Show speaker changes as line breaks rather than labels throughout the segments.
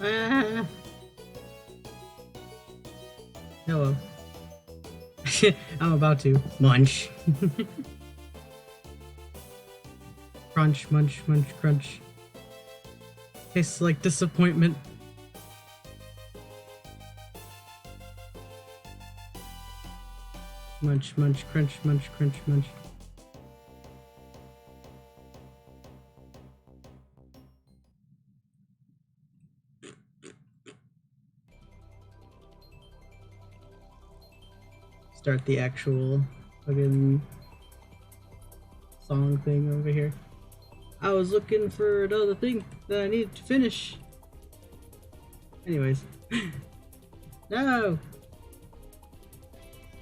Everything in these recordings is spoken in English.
Ah. Hello. I'm about to munch. Crunch, munch, munch, crunch. Tastes like disappointment. Munch, munch, crunch, munch, crunch, munch. Start the actual fucking song thing over here. I was looking for another thing that I needed to finish. Anyways. No!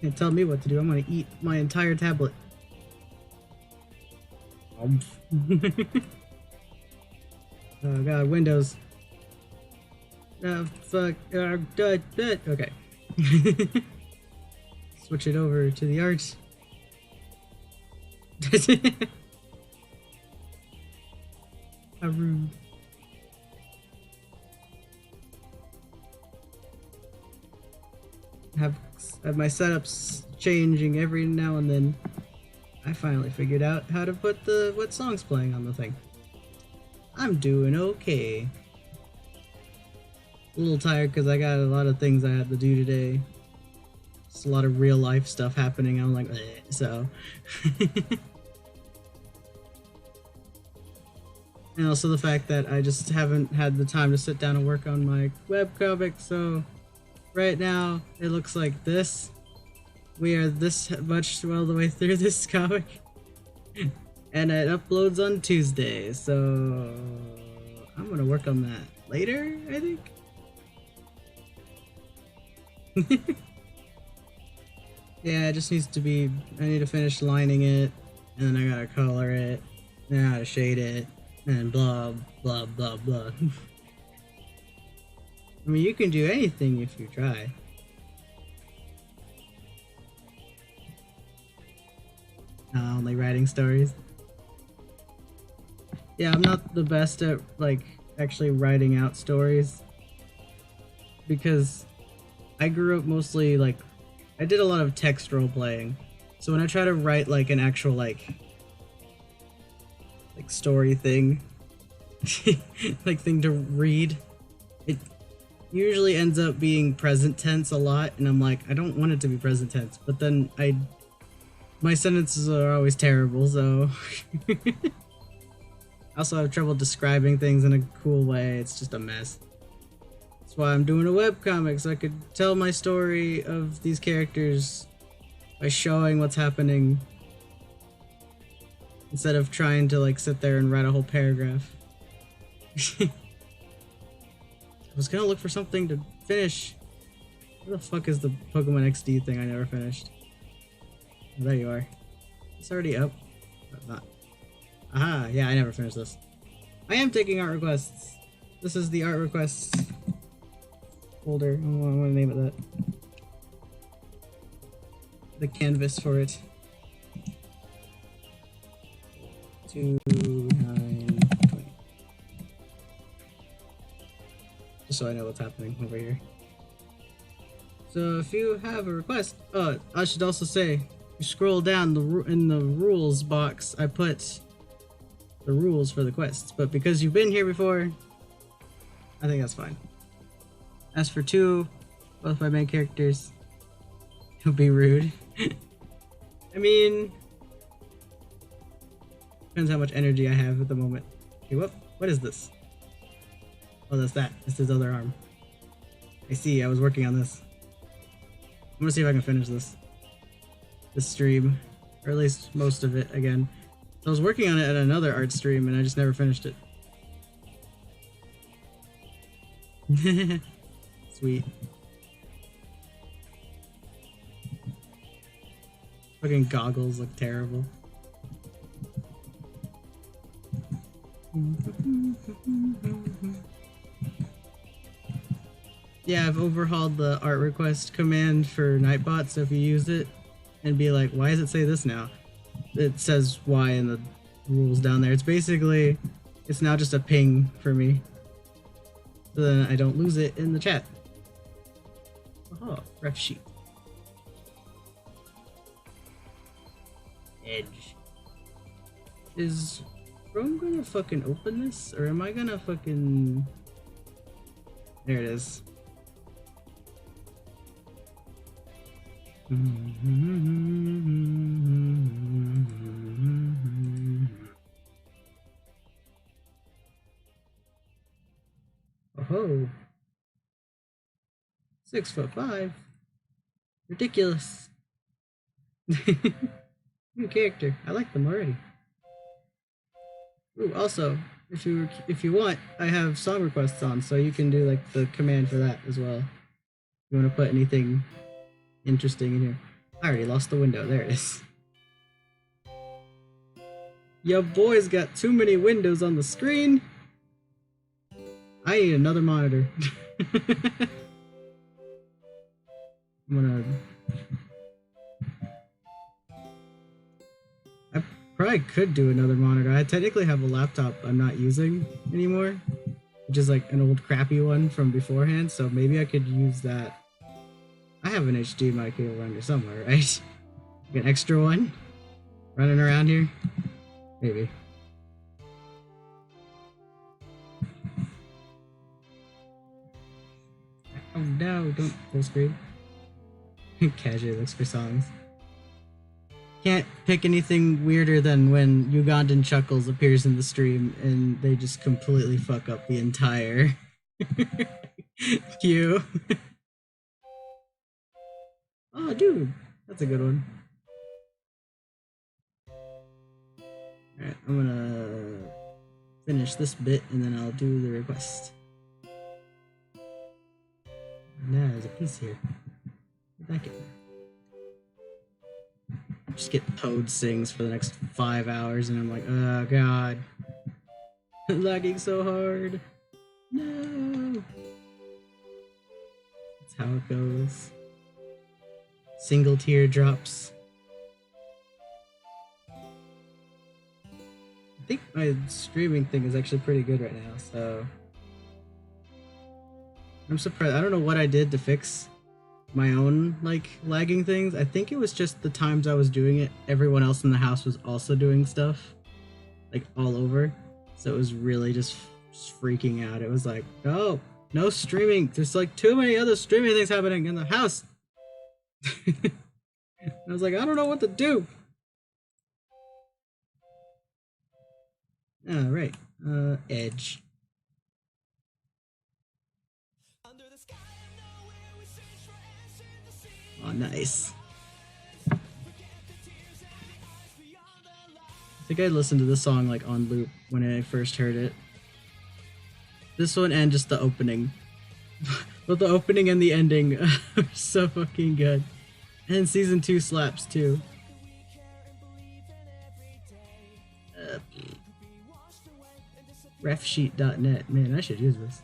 Can't tell me what to do. I'm gonna eat my entire tablet. Oh god, Windows. Oh fuck. Okay. Switch it over to the arts. How rude. Have my setups changing every now and then. I finally figured out how to put what song's playing on the thing. I'm doing okay. A little tired because I got a lot of things I have to do today. Just a lot of real life stuff happening. I'm like, bleh, so. And also the fact that I just haven't had the time to sit down and work on my webcomic, so right now it looks like this. We are this much well the way through this comic. And it uploads on Tuesday, so I'm gonna work on that later, I think. Yeah, it just needs to be, I need to finish lining it, and then I gotta color it, then I gotta shade it, and blah blah blah blah. I mean, you can do anything if you try. Only writing stories. Yeah, I'm not the best at like actually writing out stories because I grew up mostly like I did a lot of text role playing. So when I try to write like an actual like story thing like thing to read, it usually ends up being present tense a lot, and I'm like, I don't want it to be present tense, but then my sentences are always terrible, so I also have trouble describing things in a cool way. It's just a mess. That's why I'm doing a webcomic, so I could tell my story of these characters by showing what's happening instead of trying to like sit there and write a whole paragraph. I was gonna look for something to finish. Where the fuck is the Pokemon XD thing I never finished? Oh, there you are. It's already up. But not. Aha, yeah, I never finished this. I am taking art requests. This is the art requests folder. I want to name it that. The canvas for it. 2920. Just so I know what's happening over here. So if you have a request, I should also say, you scroll down in the rules box, I put the rules for the quests, but because you've been here before, I think that's fine. As for both my main characters, he'll be rude. I mean, depends how much energy I have at the moment. Okay, what is this? Oh, that's that. It's his other arm. I see, I was working on this. I'm gonna see if I can finish this stream, or at least most of it again. So I was working on it at another art stream and I just never finished it. Sweet. Fucking goggles look terrible. Yeah, I've overhauled the art request command for Nightbot, so if you use it and be like, why does it say this now? It says why in the rules down there. It's basically, it's now just a ping for me. So then I don't lose it in the chat. Oh, ref sheet. Edge. Is Rome gonna fucking open this? Or am I gonna fucking... There it is. Oh, 6'5". Ridiculous. New character. I like them already. Ooh, also, if you want, I have song requests on, so you can do like the command for that as well. If you want to put anything interesting in here. I already lost the window. There it is. Your boy's got too many windows on the screen. I need another monitor. I'm gonna... I probably could do another monitor. I technically have a laptop I'm not using anymore, which is like an old crappy one from beforehand, so maybe I could use that. I have an HDMI cable around here somewhere, right? Like an extra one running around here? Maybe. Oh no, don't full screen. Casually looks for songs. Can't pick anything weirder than when Ugandan Chuckles appears in the stream and they just completely fuck up the entire queue. Oh, dude, that's a good one. Alright, I'm gonna finish this bit and then I'll do the request. Nah, there's a piece here. Get back in there. Just get Toad sings for the next 5 hours and I'm like, oh god. Lagging so hard. No. That's how it goes. Single teardrops. I think my streaming thing is actually pretty good right now, so I'm surprised. I don't know what I did to fix my own like lagging things. I think it was just the times I was doing it, everyone else in the house was also doing stuff like all over, so it was really just freaking out. It was like, no streaming, there's like too many other streaming things happening in the house. I was like, I don't know what to do. All right, Edge. Oh, nice. I think I listened to this song like on loop when I first heard it. This one and just the opening. But the opening and the ending are so fucking good. And season 2 slaps too. Refsheet.net. Man, I should use this.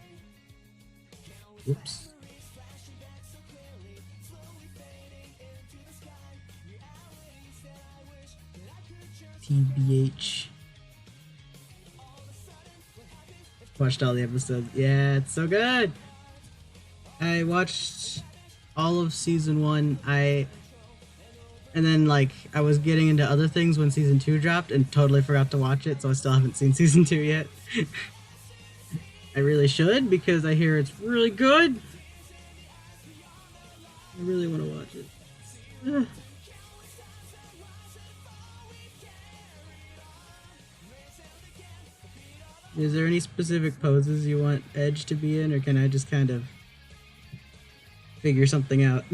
Whoops. TBH. Watched all the episodes. Yeah, it's so good. I watched all of season 1. And then like I was getting into other things when season 2 dropped and totally forgot to watch it, so I still haven't seen season 2 yet. I really should because I hear it's really good. I really want to watch it. Is there any specific poses you want Edge to be in, or can I just kind of figure something out?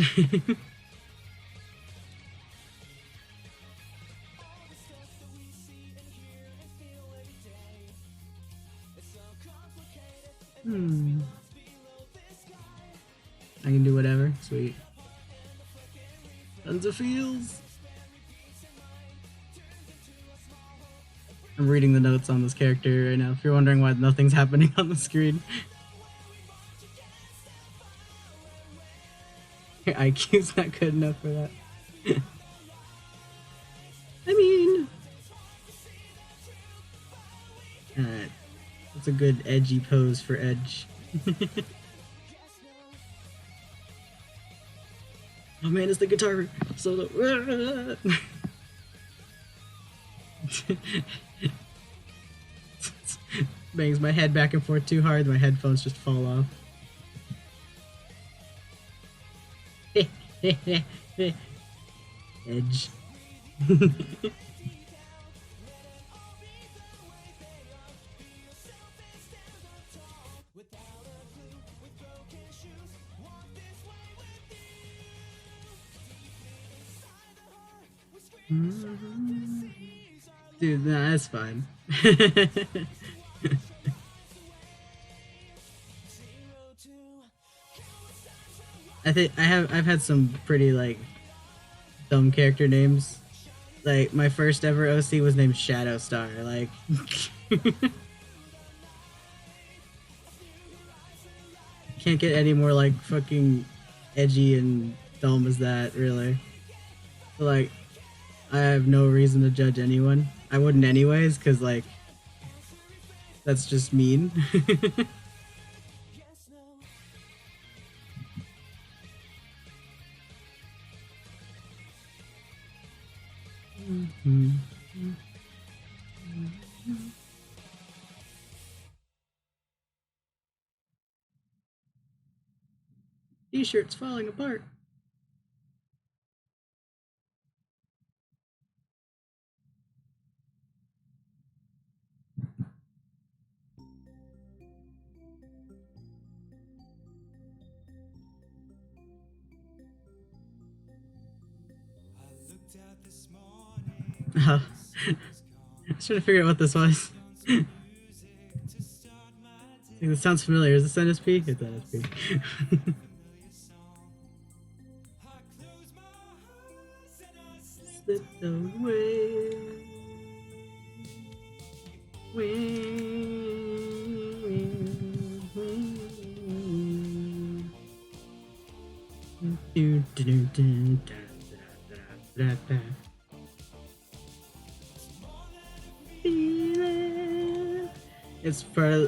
I can do whatever. Sweet. Tons of feels. I'm reading the notes on this character right now, if you're wondering why nothing's happening on the screen. Your IQ's not good enough for that. I mean... that's a good edgy pose for Edge. Oh man, it's the guitar solo. Bangs my head back and forth too hard, my headphones just fall off. Edge. Dude, nah, that's fine. I've had some pretty like dumb character names. Like my first ever OC was named Shadow Star. Like can't get any more like fucking edgy and dumb as that, really. But, like I have no reason to judge anyone. I wouldn't anyways, because, like, that's just mean. T-shirt's falling apart. I was trying to figure out what this was. This sounds familiar. Is this NSP? It's NSP. Slipped away.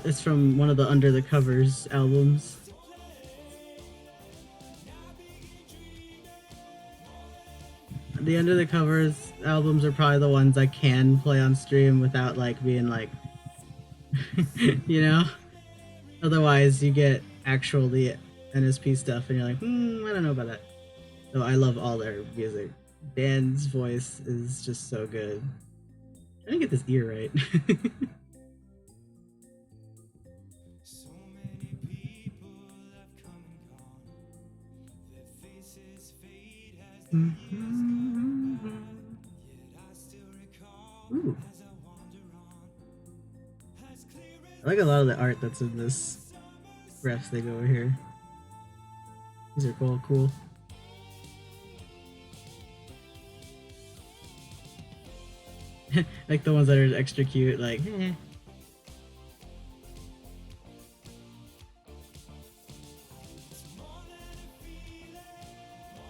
It's from one of the Under the Covers albums. The Under the Covers albums are probably the ones I can play on stream without like being like you know? Otherwise you get actual the NSP stuff and you're like, I don't know about that. So I love all their music. Dan's voice is just so good. I didn't get this ear right. Ooh. I like a lot of the art that's in this refs thing over here. These are cool. Like the ones that are extra cute, like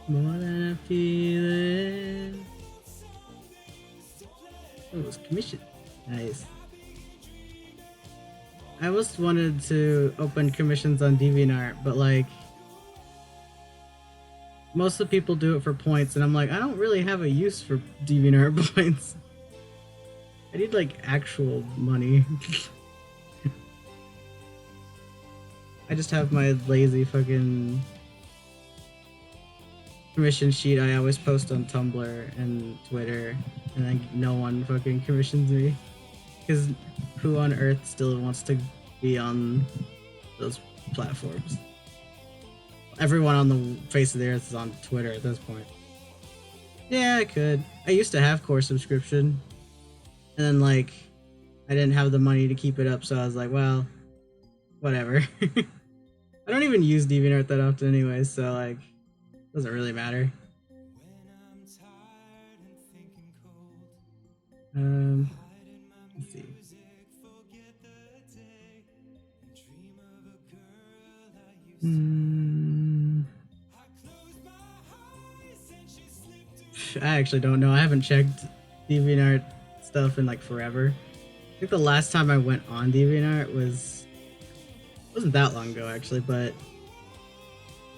more than a feeling. Oh, it was commissioned. Nice. I almost wanted to open commissions on DeviantArt, but like most of the people do it for points, and I'm like, I don't really have a use for DeviantArt points. I need like actual money. I just have my lazy fucking commission sheet I always post on Tumblr and Twitter, and then no one fucking commissions me. Because who on earth still wants to be on those platforms? Everyone on the face of the earth is on Twitter at this point. Yeah, I could. I used to have core subscription. And then, like, I didn't have the money to keep it up, so I was like, well, whatever. I don't even use DeviantArt that often anyway, so, like, it doesn't really matter. Let's see. I actually don't know. I haven't checked DeviantArt stuff in like forever. I think the last time I went on DeviantArt wasn't that long ago actually, but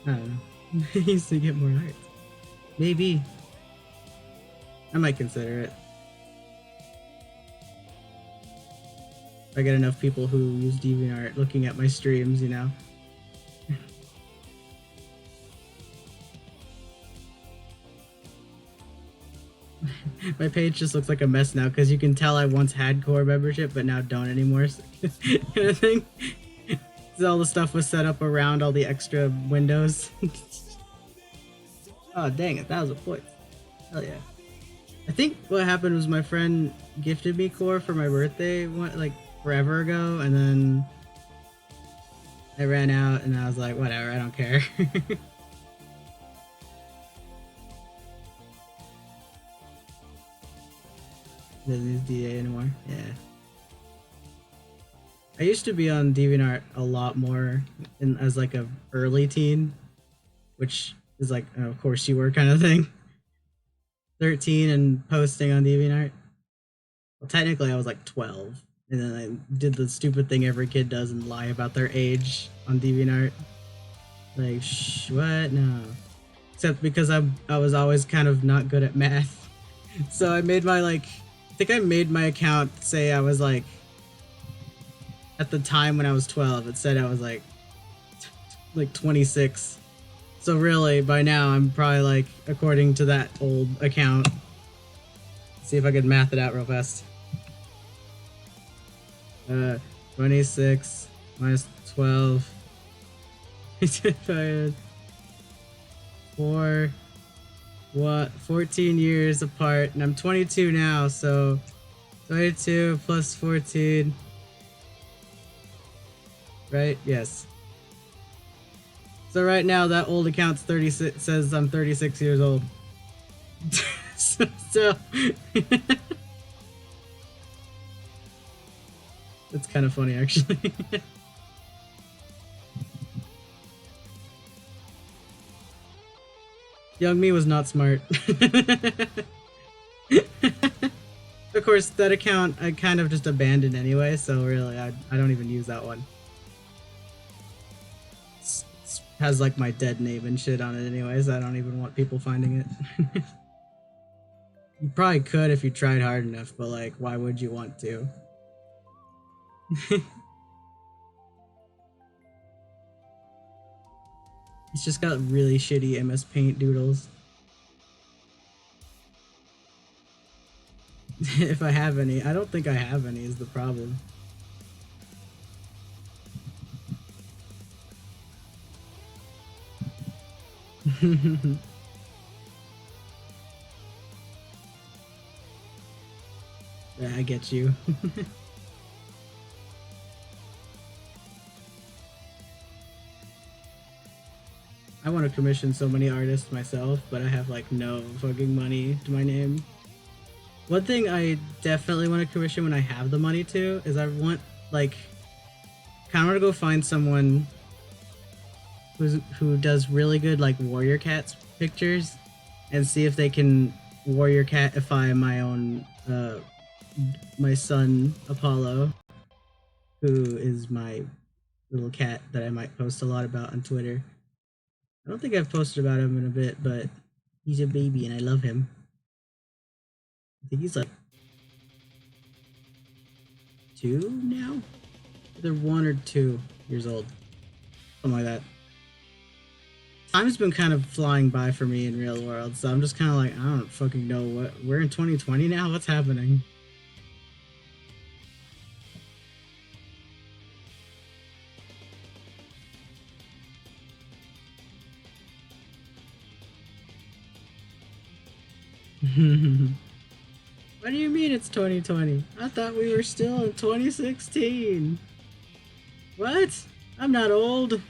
I don't know. I used to get more art. Maybe. I might consider it. If I get enough people who use DeviantArt looking at my streams, you know. My page just looks like a mess now because you can tell I once had core membership but now don't anymore. Kind of thing. So all the stuff was set up around all the extra windows. Oh dang, 1,000 points. Hell yeah. I think what happened was my friend gifted me core for my birthday like forever ago, and then I ran out and I was like, whatever, I don't care. Doesn't use DA anymore. Yeah. I used to be on DeviantArt a lot more as like a early teen, which is like, of course you were kind of thing. 13 and posting on DeviantArt. Well, technically I was like 12, and then I did the stupid thing every kid does and lie about their age on DeviantArt. Like, what? No. Except because I was always kind of not good at math. So I made my, like, I think I made my account say I was like, at the time when I was 12, it said I was like 26. So really, by now, I'm probably like, according to that old account. See if I could math it out real fast. 26 minus 12. 14 years apart, and I'm 22 now, so 22 plus 14. Right? Yes. So right now that old account's 36, says I'm 36 years old. so it's kind of funny actually. Young me was not smart. Of course, that account I kind of just abandoned anyway, so really I don't even use that one. Has like my dead name and shit on it anyways. I don't even want people finding it. You probably could if you tried hard enough, but like, why would you want to? It's just got really shitty MS Paint doodles. If I have any. I don't think I have any is the problem. Yeah, I get you. I want to commission so many artists myself, but I have like no fucking money to my name. One thing I definitely want to commission when I have the money to is I want, like, kind of want to go find someone who does really good like warrior cats pictures and see if they can warrior catify my own my son Apollo, who is my little cat that I might post a lot about on Twitter. I don't think I've posted about him in a bit, but he's a baby and I love him. I think he's like 2 now? Either 1 or 2 years old. Something like that. Time's been kind of flying by for me in real world, so I'm just kind of like, I don't fucking know what. We're in 2020 now? What's happening? What do you mean it's 2020? I thought we were still in 2016. What? I'm not old.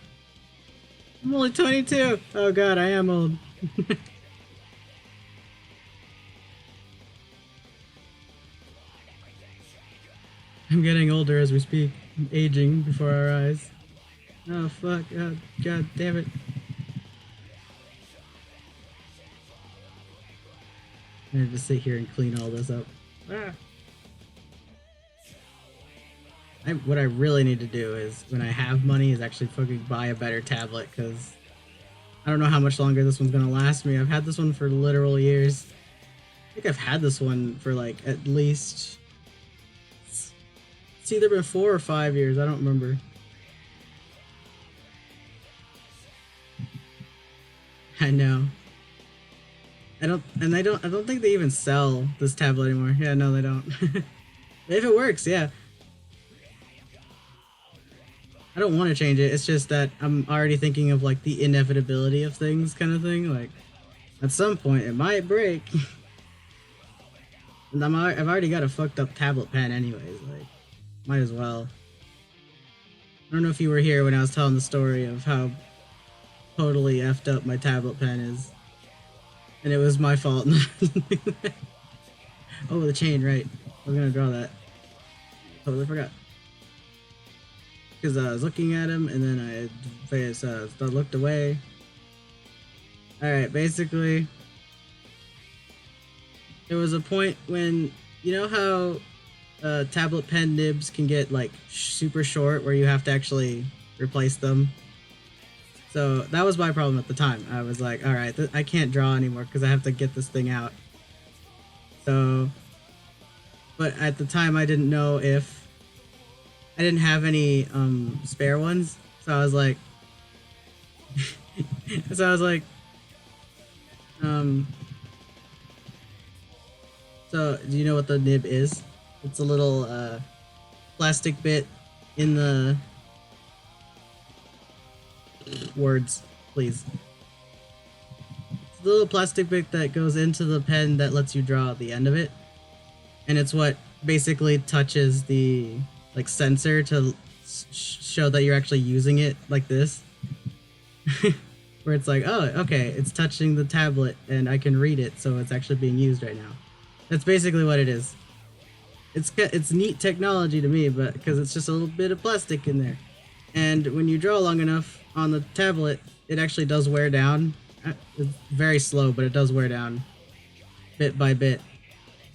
I'm only 22. Oh god, I am old. I'm getting older as we speak. I'm aging before our eyes. Oh fuck. Oh, god damn it. I have to sit here and clean all this up. Ah. What I really need to do is, when I have money, is actually fucking buy a better tablet, because I don't know how much longer this one's gonna last me. I've had this one for literal years. I think I've had this one for like at least... It's either been 4 or 5 years, I don't remember. I know. I don't think they even sell this tablet anymore. Yeah, no, they don't. If it works, yeah. I don't want to change it. It's just that I'm already thinking of like the inevitability of things, kind of thing. Like, at some point, it might break. And I've already got a fucked up tablet pen, anyways. Like, might as well. I don't know if you were here when I was telling the story of how totally effed up my tablet pen is. And it was my fault. Oh, the chain, right. I was gonna draw that. Totally forgot. Because I was looking at him, and then I looked away. Alright, basically... there was a point when, you know how tablet pen nibs can get like super short where you have to actually replace them. So that was my problem at the time. I was like, all right, I can't draw anymore because I have to get this thing out. So, but at the time I didn't know if I didn't have any spare ones. So I was like, so I was like, um, so do you know what the nib is? It's a little plastic bit in the words, please. It's a little plastic bit that goes into the pen that lets you draw at the end of it, and it's what basically touches the like sensor to show that you're actually using it, like this. Where it's like, oh, okay, it's touching the tablet and I can read it, so it's actually being used right now. That's basically what it is. It's neat technology to me, but because it's just a little bit of plastic in there, and when you draw long enough on the tablet, it actually does wear down. It's very slow, but it does wear down bit by bit.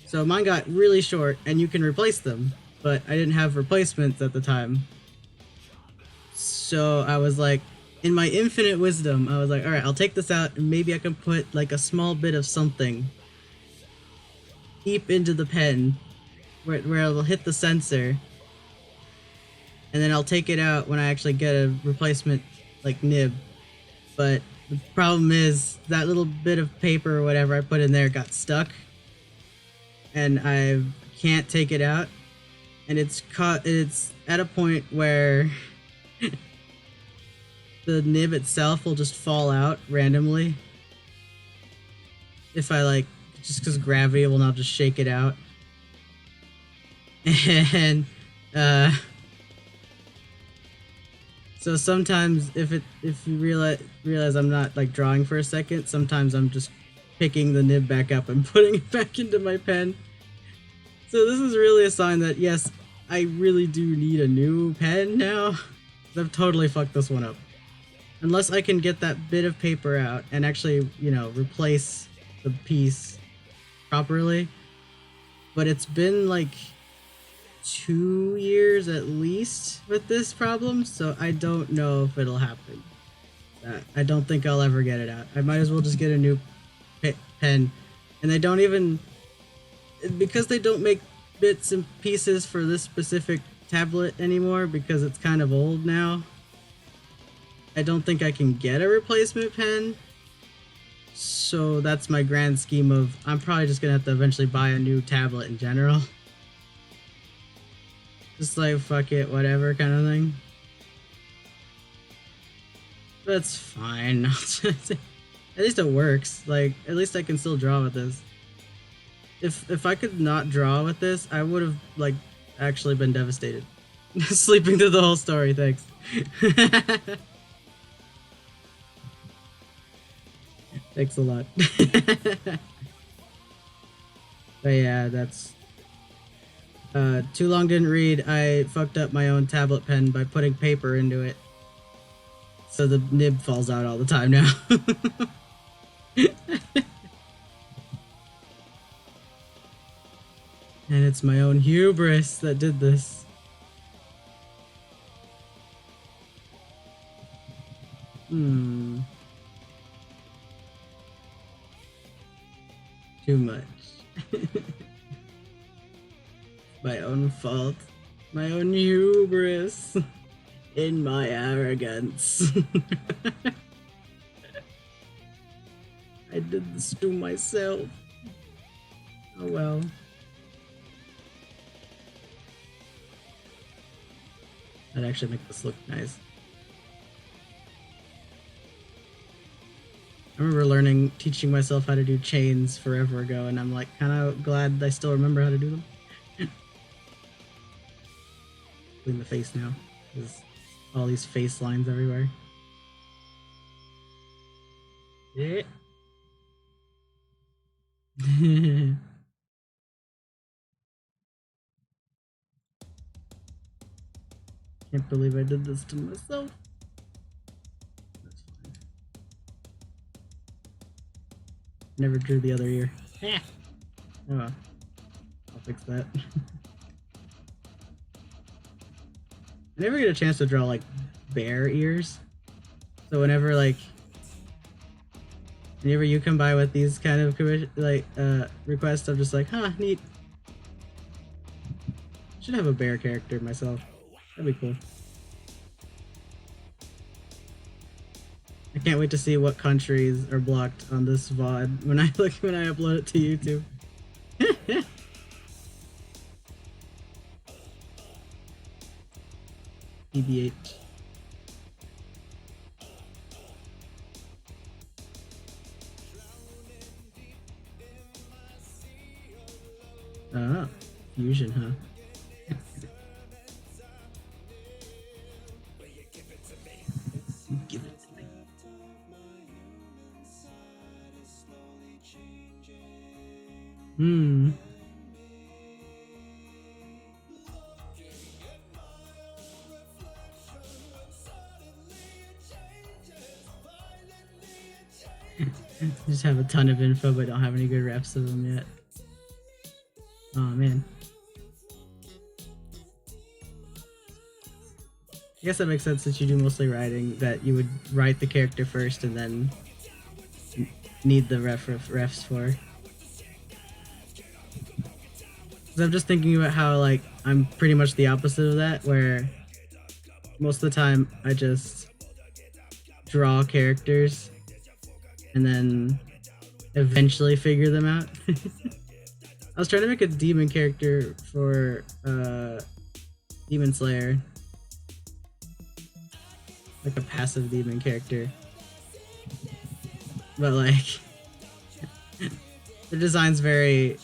So mine got really short, and you can replace them, but I didn't have replacements at the time. So I was like, in my infinite wisdom, I was like, all right, I'll take this out, and maybe I can put like a small bit of something deep into the pen where it'll hit the sensor, and then I'll take it out when I actually get a replacement like nib. But the problem is that little bit of paper or whatever I put in there got stuck, and I can't take it out, and it's at a point where the nib itself will just fall out randomly if I like, just because gravity will not just shake it out. And so sometimes if you realize I'm not like drawing for a second, sometimes I'm just picking the nib back up and putting it back into my pen. So this is really a sign that yes, I really do need a new pen now. I've totally fucked this one up. Unless I can get that bit of paper out and actually, you know, replace the piece properly. But it's been like 2 years at least with this problem, so I don't know if it'll happen. I don't think I'll ever get it out. I might as well just get a new pen. And they don't even, because they don't make bits and pieces for this specific tablet anymore because it's kind of old now, I don't think I can get a replacement pen. So that's my grand scheme of, I'm probably just gonna have to eventually buy a new tablet in general. Just like, fuck it, whatever kind of thing. That's fine. At least it works. Like, at least I can still draw with this. If I could not draw with this, I would have, like, actually been devastated. Sleeping through the whole story, thanks. Thanks a lot. But yeah, that's... too long didn't read. I fucked up my own tablet pen by putting paper into it. So the nib falls out all the time now. And it's my own hubris that did this. Too much. My own fault. My own hubris. In my arrogance. I did this to myself. Oh well. That'd actually make this look nice. I remember teaching myself how to do chains forever ago, and I'm like kind of glad I still remember how to do them. In the face now. There's all these face lines everywhere. Yeah. Can't believe I did this to myself. That's fine. Never drew the other ear. Yeah. Oh, I'll fix that. I never get a chance to draw like bear ears. So whenever you come by with these kind of requests, I'm just like, huh, neat. Should have a bear character myself. That'd be cool. I can't wait to see what countries are blocked on this VOD when I upload it to YouTube. BB-8. Ah, fusion, huh? Give it to me. Hmm. Just have a ton of info, but don't have any good reps of them yet. Oh man. I guess that makes sense since you do mostly writing, that you would write the character first and then need the refs for. Because I'm just thinking about how, like, I'm pretty much the opposite of that, where most of the time I just draw characters and then eventually figure them out. I was trying to make a demon character for Demon Slayer. Like a passive demon character. But like the design's very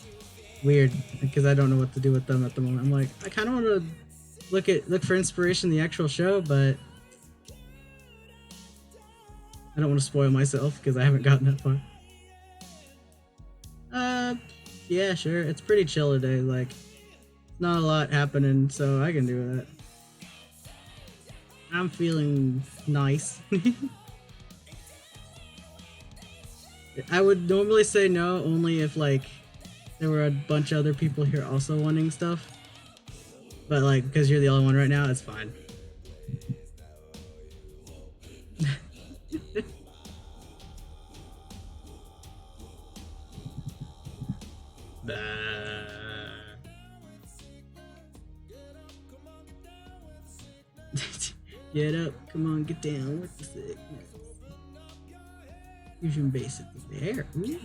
weird because I don't know what to do with them at the moment. I'm like, I kinda wanna look for inspiration in the actual show, but I don't want to spoil myself because I haven't gotten that far. Yeah, sure. It's pretty chill today. Like, not a lot happening, so I can do that. I'm feeling nice. I would normally say no, only if like there were a bunch of other people here also wanting stuff. But like, because you're the only one right now, it's fine. Get up, come on, get down with the sickness. Fusion base at the bear. Ooh.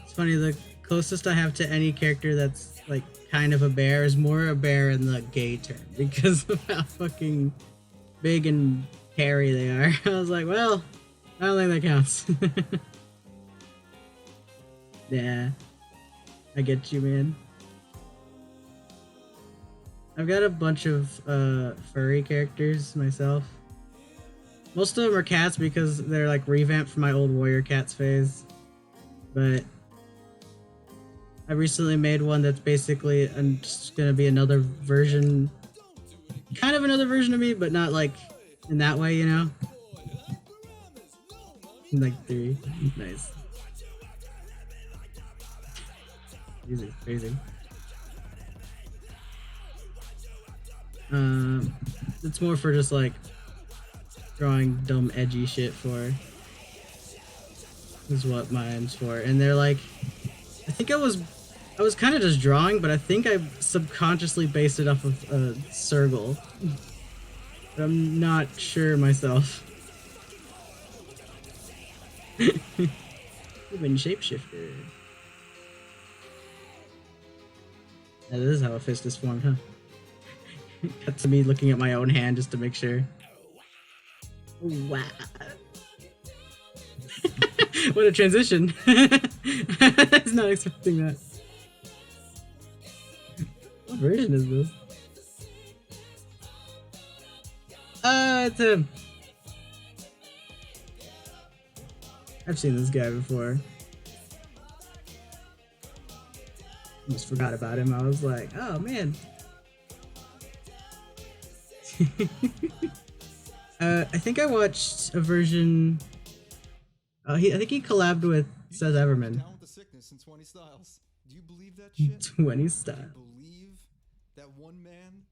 It's funny, the closest I have to any character that's like kind of a bear is more a bear in the gay term because of how fucking big and hairy they are. I was like, well, I don't think that counts. Yeah, I get you, man. I've got a bunch of furry characters myself. Most of them are cats because they're like revamped from my old warrior cats phase. But I recently made one that's basically just gonna be another version, kind of another version of me, but not like in that way, you know? Like 3. Nice. Easy, crazy. It's more for just like drawing dumb edgy shit for, is what mine's for. And they're like, I think I was kind of just drawing, but I think I subconsciously based it off of Sergal. But I'm not sure myself. Even shapeshifter. Yeah, this is how a fist is formed, huh? Cut to me looking at my own hand just to make sure. Wow. What a transition. I was not expecting that. What version is this? It's him. I've seen this guy before. Almost forgot about him. I was like, oh man. I think I watched a version I think he collabed with Seth Everman.
Down with the sickness in 20 styles. Do you believe that shit?
20
Do
style.
you believe that one man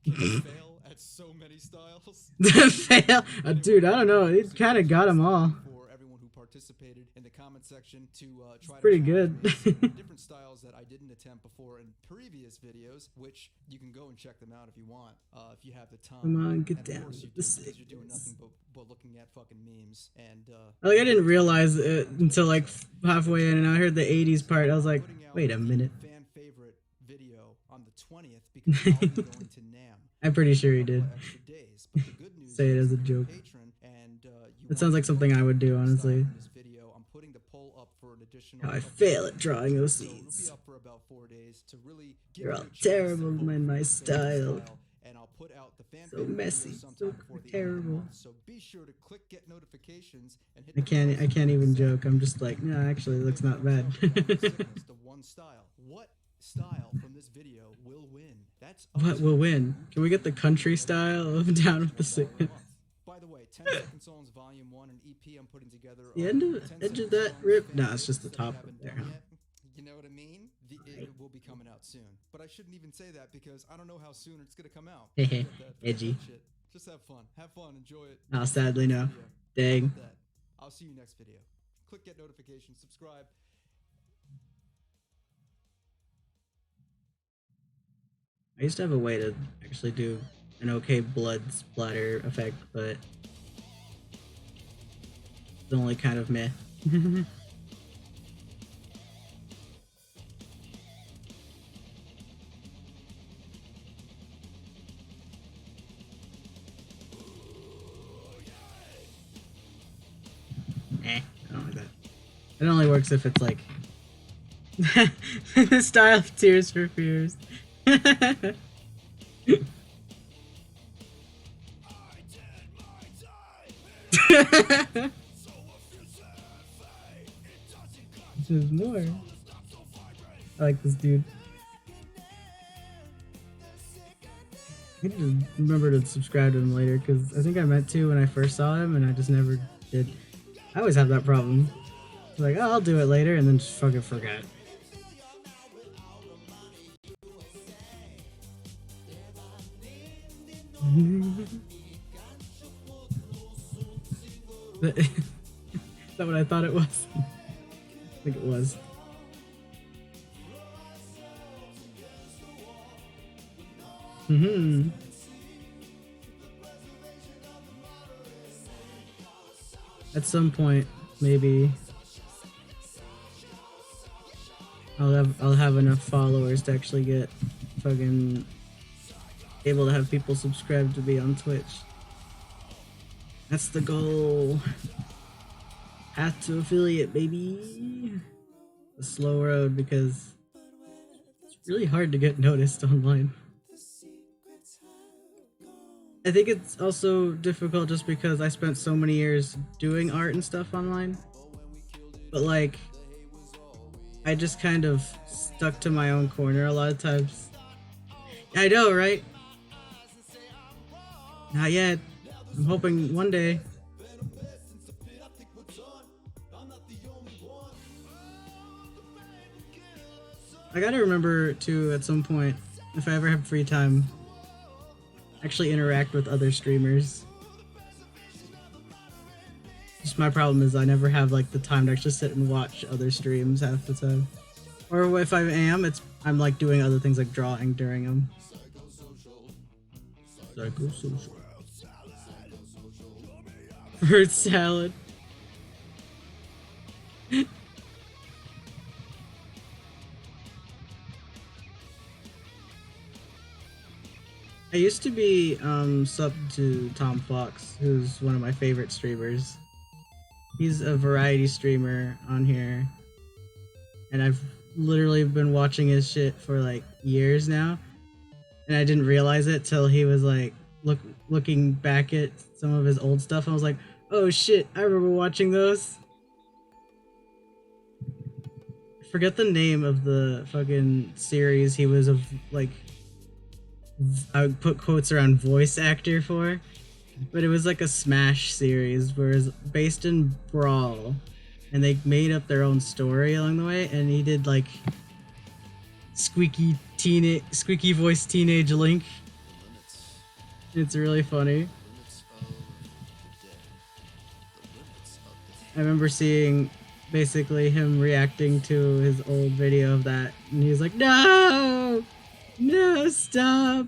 can fail at so many styles?
Fail, dude. I don't know. It kind of got them all.
For everyone who participated in the comment section to try
Pretty
to
good.
different styles that I didn't attempt before in previous videos, which you can go and check them out if you want, if you have the time.
Come on, get
And of
down
course
with
you
the
do, because you're doing
sickness.
nothing but looking at fucking memes and
Like I didn't realize it until like halfway in, and I heard the '80s part. I was like,
putting out
wait a minute.
fan favorite video on the 20th because I'll be going to NAM.
I'm pretty sure he did.
Extra days. But the good news
Say it
is
as a
if you're
joke.
patron and, you
It sounds like
want to
something I would do,
style
honestly.
in this video, I'm putting the poll up for an additional
How I
couple
fail
days.
at drawing
So
OCs.
it'll be up for about 4 days to really give
You're
you
all
a chance
terrible,
to vote
man,
for
my
your favorite
style.
and I'll put out the fan
So
favorite video
messy,
sometime
so
before the end of the
terrible.
month. So be sure to click get notifications and hit
I can't even joke. I'm just like, no, actually, it looks not bad.
the one style. What style from this video will win? That's
What will win? Can we get the country style of Down with the Sickness?
By the way, 10 Second Songs Volume 1, an EP I'm putting together.
The end of
10
edge of
Second
that
Songs
rip?
fan
No, it's just the
favorites
top
that
up
I
there.
haven't
Huh?
done yet. You know what I mean? It will be coming out soon. But I shouldn't even say that because I don't know how soon it's going to come out.
Hehe,
Forget
edgy.
that shit. Just have fun. Have fun. Enjoy it.
Oh, sadly, no.
Video. How
Dang.
about that? I'll see you next video. Click get notifications, subscribe.
I used to have a way to actually do an okay blood splatter effect, but it's only kind of meh. I don't like that. It only works if it's like the style of Tears for Fears. There's more. I like this dude. I need to remember to subscribe to him later because I think I meant to when I first saw him and I just never did. I always have that problem. Like, oh, I'll do it later and then just fucking forget. Is that what I thought it was? I think it was. Mm-hmm. At some point, maybe I'll have enough followers to actually get fucking able to have people subscribe to be on Twitch. That's the goal. Path to affiliate, baby. A slow road because it's really hard to get noticed online. I think it's also difficult just because I spent so many years doing art and stuff online. But like, I just kind of stuck to my own corner a lot of times. I know, right? Not yet. I'm hoping one day. I gotta remember to, at some point, if I ever have free time, actually interact with other streamers. Just my problem is I never have like the time to actually sit and watch other streams half the time. Or if I am, I'm like doing other things like drawing during them. Psychosocial. Fruit salad. I used to be subbed to Tom Fox, who's one of my favorite streamers. He's a variety streamer on here, and I've literally been watching his shit for like years now, and I didn't realize it till he was like looking back at some of his old stuff. I was like, oh shit, I remember watching those. I forget the name of the fucking series he was of like. I would put quotes around voice actor for. But it was like a Smash series where it's based in Brawl, and they made up their own story along the way. And he did like squeaky voice teenage Link. It's really funny. I remember seeing basically him reacting to his old video of that, and he was like, "No, no, stop!"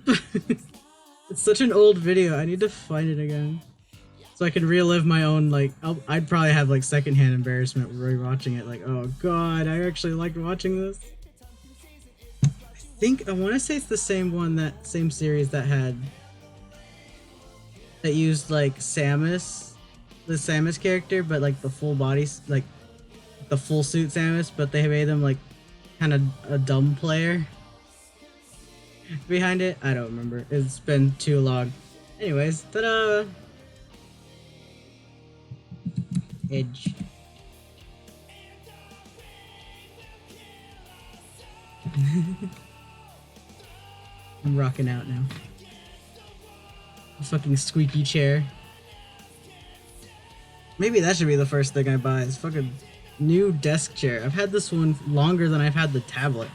It's such an old video. I need to find it again so I can relive my own, like, I'd probably have like secondhand embarrassment rewatching it. Like, oh god, I actually liked watching this. I want to say it's the same one, that same series that used like Samus, the Samus character, but like the full body, like the full suit Samus, but they made him like kind of a dumb player behind it. I don't remember. It's been too long. Anyways, ta-da! Edge. I'm rocking out now. A fucking squeaky chair. Maybe that should be the first thing I buy, is fucking new desk chair. I've had this one longer than I've had the tablet.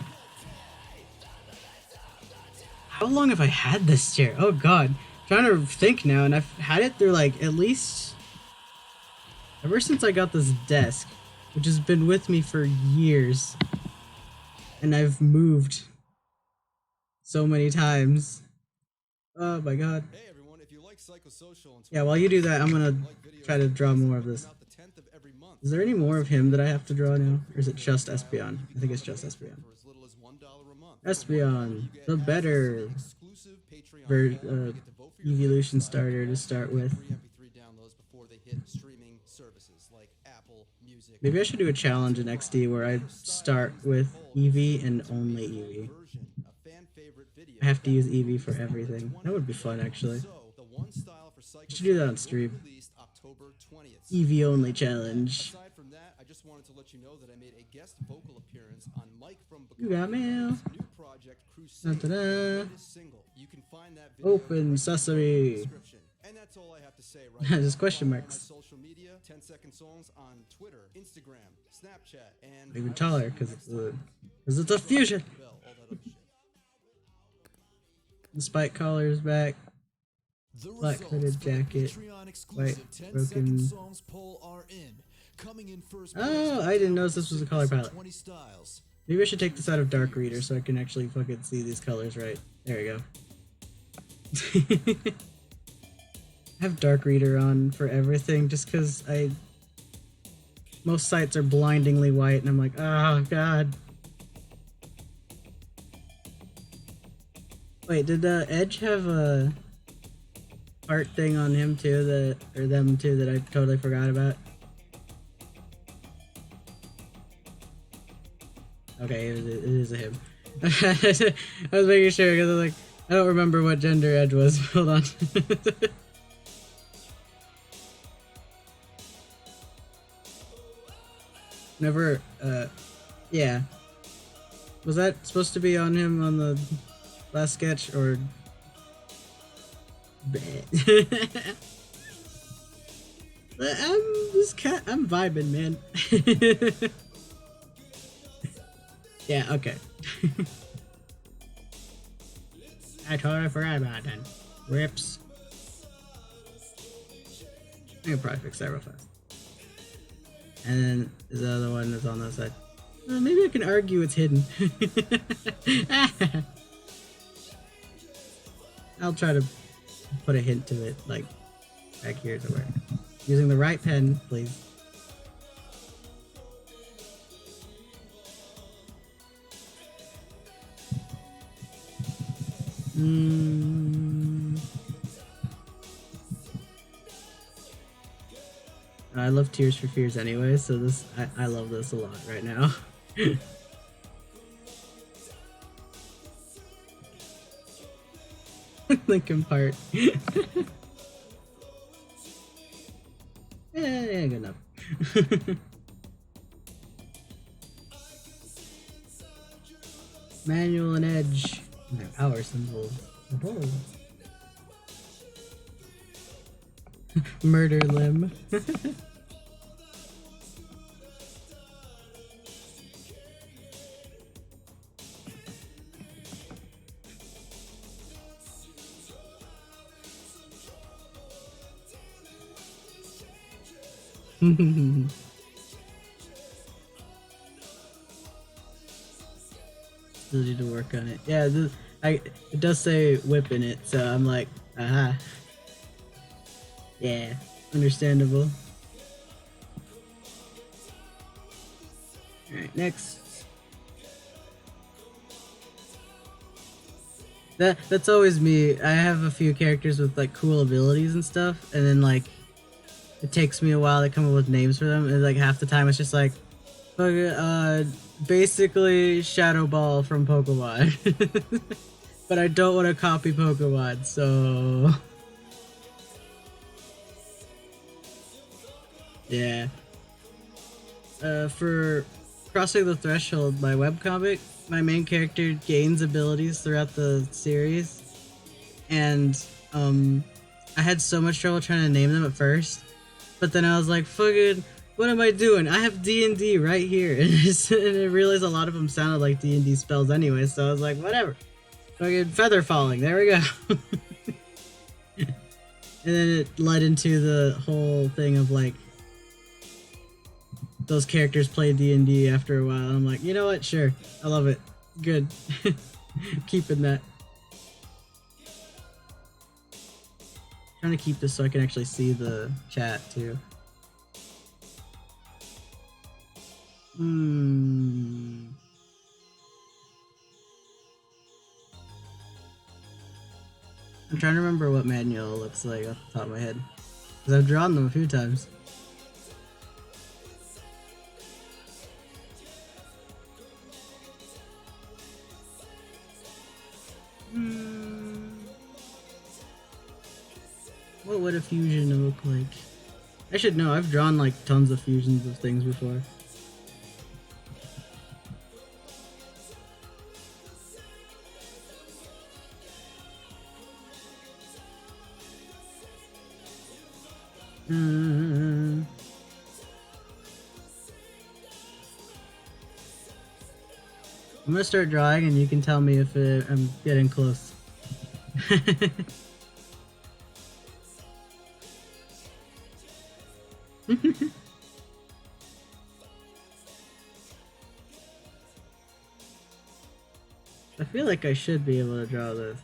How long have I had this chair? Oh god. I'm trying to think now, and I've had it through like at least ever since I got this desk, which has been with me for years. And I've moved so many times. Oh my god.
Hey everyone, if you like Psychosocial,
Yeah, while you do that, I'm gonna try to draw more of this. Is there any more of him that I have to draw now? Or is it just Espeon? I think it's just Espeon. Espeon, the better evolution starter to start with. Maybe I should do a challenge in XD where I start with Eevee and only Eevee. I have to use Eevee for everything. That would be fun, actually. I should do that on stream. Eevee only challenge.
Aside from that, I just wanted to let you know that I made a guest vocal appearance on Mike from
You got mail.
new project Crusade. Single. You can find that video
Open sesame.
And that's all I have to say right now.
Just question marks.
Social media, 10-second songs on Twitter, Instagram, Snapchat, and
Even taller because it's a fusion. The spike collar is back. Black hooded jacket. White broken. Oh, I didn't notice this was a color palette. Maybe I should take this out of Dark Reader so I can actually fucking see these colors right. There we go. I have Dark Reader on for everything just because most sites are blindingly white and I'm like, oh god. Wait, did Edge have a art thing on him too, or them too, that I totally forgot about? Okay, it is a him. I was making sure because I was like, I don't remember what gender Edge was. Hold on. Never, yeah. Was that supposed to be on him on the last sketch, or... I'm vibing, man. Yeah, okay. I totally forgot about that. Rips. I can probably fix that real fast. And then there's the other one that's on that side. Maybe I can argue it's hidden. I'll try to put a hint to it, like, back here to where. Using the right pen, please. I love Tears for Fears anyway, so this I love this a lot right now. Linkin Park. Yeah, good enough. Manual and Edge. My power symbol. Oh. Murder limb. Still need to work on it. Yeah, it does say whip in it, so I'm like, aha. Yeah, understandable. Alright, next. That's always me. I have a few characters with like cool abilities and stuff, and then like it takes me a while to come up with names for them, and like half the time it's just like basically Shadow Ball from Pokemon. But I don't want to copy Pokemon, so yeah. For Crossing the Threshold, my webcomic, my main character gains abilities throughout the series, and I had so much trouble trying to name them at first, but then I was like, fucking, what am I doing? I have D&D right here, and I realized a lot of them sounded like D&D spells anyway, so I was like, whatever. Fucking Feather Falling, there we go. And then it led into the whole thing of like, those characters play D&D after a while. I'm like, you know what? Sure. I love it. Good. Keeping that. Trying to keep this so I can actually see the chat too. I'm trying to remember what manual looks like off the top of my head, because I've drawn them a few times. What would a fusion look like? I should know. I've drawn like tons of fusions of things before. I'm gonna start drawing and you can tell me if I'm getting close. I feel like I should be able to draw this.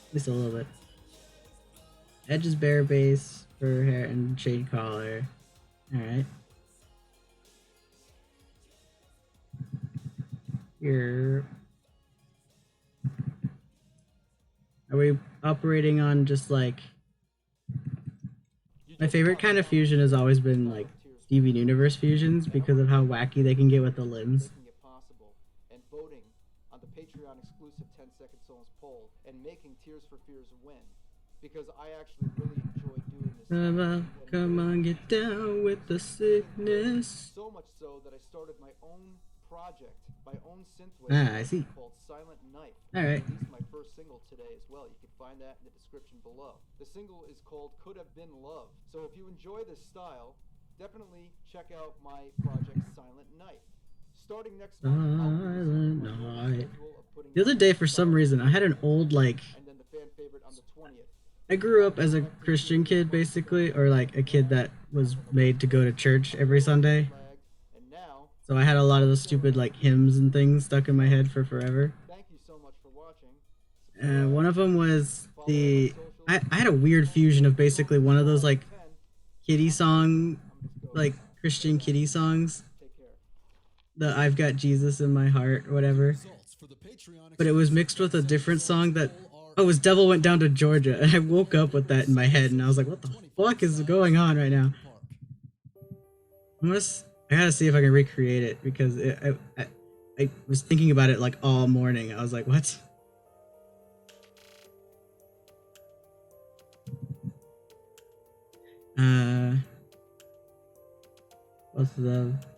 At least a little bit. Edge is bare base, fur hair, and shade collar. Alright. Here. Are we operating on just like... My favorite kind of fusion has always been like Steven Universe fusions because of how wacky they can get with the limbs.
And voting on the Patreon exclusive 10-second Souls poll and making Tears for Fears win, because I actually really enjoy doing this.
Come on, get down with the sickness.
So much so that I started my own project, my own synthwave
I see.
Called Silent Night.
Alright.
I released my first single today as well. You can find that in the description below. The single is called Could Have Been Love. So if you enjoy this style, definitely check out my project Silent Night. Starting next month,
Silent Night. The other day, for some reason, I had an old like.
And then the fan favorite on the 20th.
I grew up as a Christian kid, basically, or like a kid that was made to go to church every Sunday. So I had a lot of those stupid like hymns and things stuck in my head for forever.
Thank you so much for watching.
One of them was the. I had a weird fusion of basically one of those like kiddie song, like Christian kiddie songs. The I've Got Jesus in My Heart, or whatever. But it was mixed with a different song that. Oh, it was Devil Went Down to Georgia. And I woke up with that in my head and I was like, what the fuck is going on right now? I gotta see if I can recreate it because I was thinking about it like all morning. I was like, what?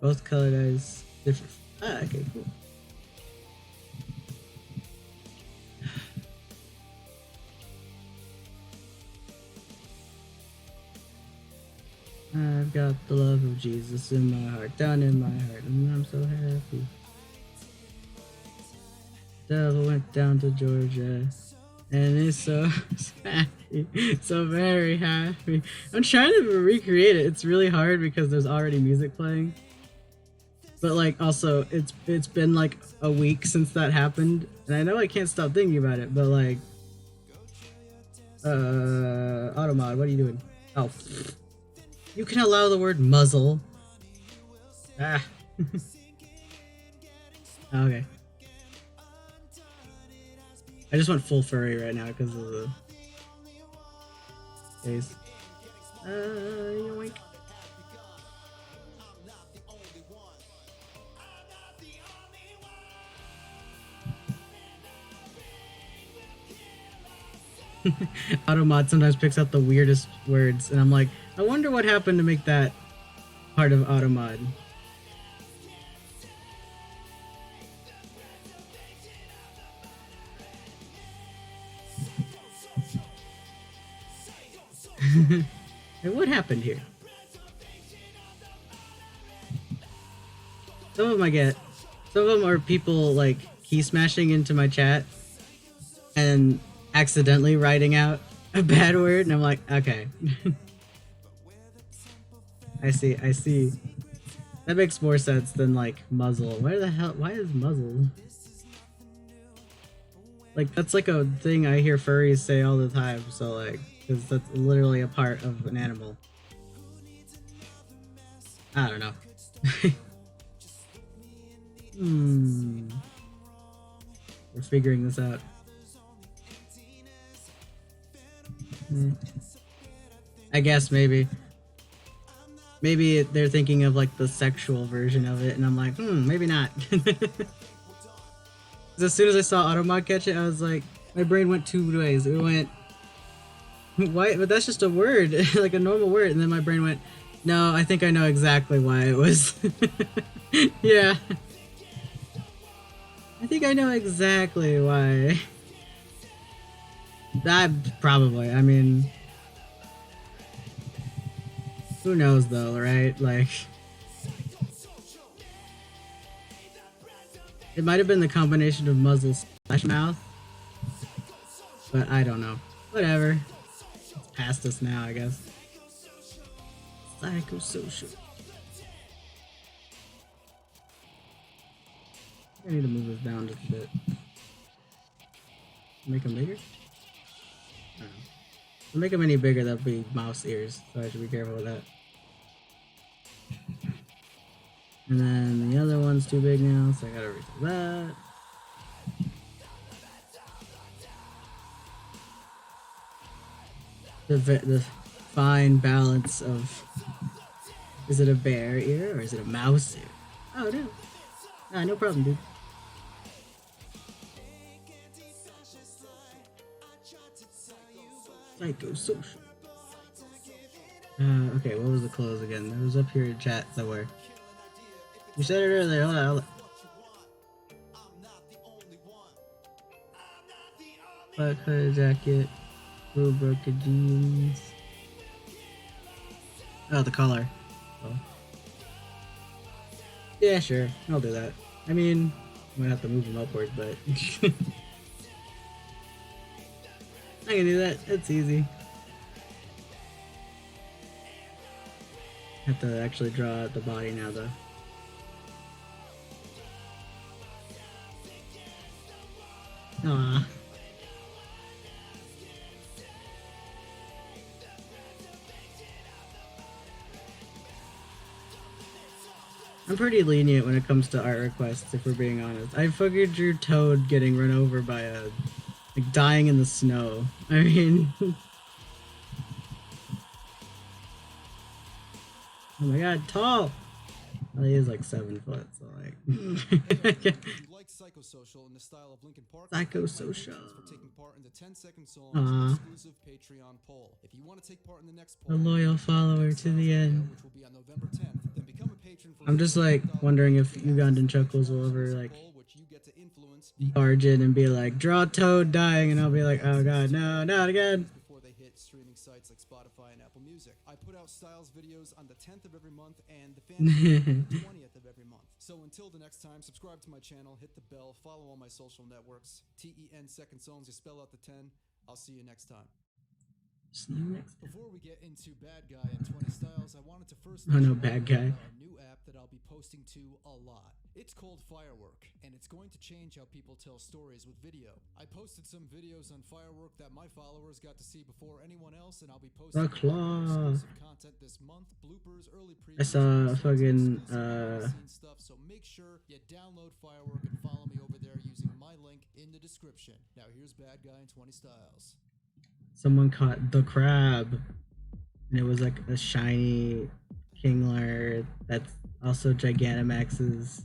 Both colored eyes different. Okay, cool. I've got the love of Jesus in my heart, down in my heart, and I'm so happy. Devil went down to Georgia, and it's so happy, so very happy. I'm trying to recreate it. It's really hard because there's already music playing. But like, also, it's been like a week since that happened, and I know I can't stop thinking about it. But like, Automod, what are you doing? Oh, you can allow the word muzzle. Ah. Okay. I just went full furry right now because of the face. Yoink. Automod sometimes picks out the weirdest words, and I'm like, I wonder what happened to make that part of Automod. Hey, what happened here? Some of them I get. Some of them are people like key smashing into my chat and accidentally writing out a bad word, and I'm like, okay. I see. That makes more sense than like muzzle. Why is muzzle? Like, that's like a thing I hear furries say all the time, so like, because that's literally a part of an animal. I don't know. We're figuring this out. I guess maybe they're thinking of like the sexual version of it, and I'm like, maybe not. As soon as I saw Automod catch it, I was like, my brain went two ways. It went, why? But that's just a word, like a normal word. And then my brain went, no, I think I know exactly why it was. Yeah. I think I know exactly why. Probably, I mean, who knows though, right? Like, it might have been the combination of muzzle / mouth, but I don't know. Whatever. It's past us now, I guess. Psychosocial. I need to move this down just a bit. Make them bigger? I don't know. If I make them any bigger, that'll be mouse ears, so I should be careful with that. And then the other one's too big now, so I gotta refill that. The fine balance of, is it a bear ear or is it a mouse ear? Oh no. Ah, no problem, dude. Psychosocial. Okay, what was the close again? It was up here in chat somewhere. You said it earlier. Hold on. Black color jacket, blue broken jeans. Oh, the collar. Oh. Yeah, sure. I'll do that. I mean, I'm gonna have to move them upwards, but I can do that. It's easy. Have to actually draw out the body now, though. Aww. I'm pretty lenient when it comes to art requests, if we're being honest. I fucking drew Toad getting run over by a, like, dying in the snow. I mean, oh my god, tall! Well, he is like 7 foot, so like.
Psychosocial in the style of Linkin Park.
Psychosocial.
For taking part in the 10-second song exclusive Patreon poll. If you want to take part in the next poll,
a loyal follower to the end.
which will be on November 10th, then become a patron for
I'm just like wondering if Ugandan Chuckles will ever like barge in and be like, draw Toad dying, and I'll be like, oh god, no, not again.
before they hit streaming sites like Spotify and Apple Music. I put out styles videos on the 10th of every month and the fan on the 20th of every month. So until the next time, subscribe to my channel, hit the bell, follow all my social networks. TEN Second Songs, you spell out the 10. I'll see you next time.
See you next time.
Before we get into Bad Guy and 20 Styles, I wanted to first
Oh no,
mention
Bad Guy.
a new app that I'll be posting to a lot. It's called Firework, and it's going to change how people tell stories with video. I posted some videos on Firework that my followers got to see before anyone else, and I'll be posting exclusive content this month, bloopers, early previews,
I saw fucking
behind-the-scenes stuff. So make sure you download Firework and follow me over there using my link in the description. Now here's Bad Guy and 20 Styles.
someone caught the crab, and it was like a shiny Kingler that's also Gigantamax's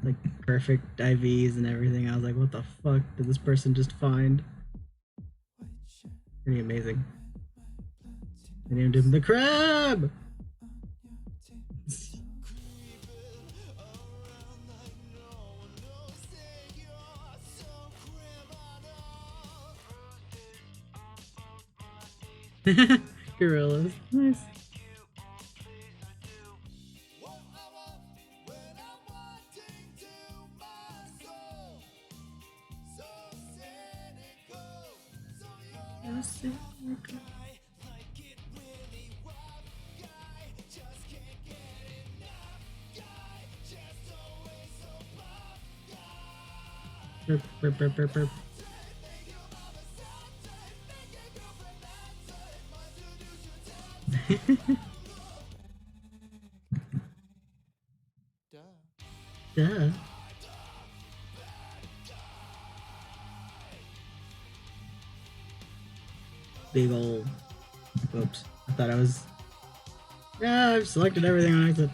like perfect IVs and everything. I was like, what the fuck did this person just find? Pretty amazing. They named him the crab. Gorillas. Nice. Burp, burp, burp, burp, burp. Duh. Big ol'. Oops. I thought I was. Yeah, I've selected everything on exit.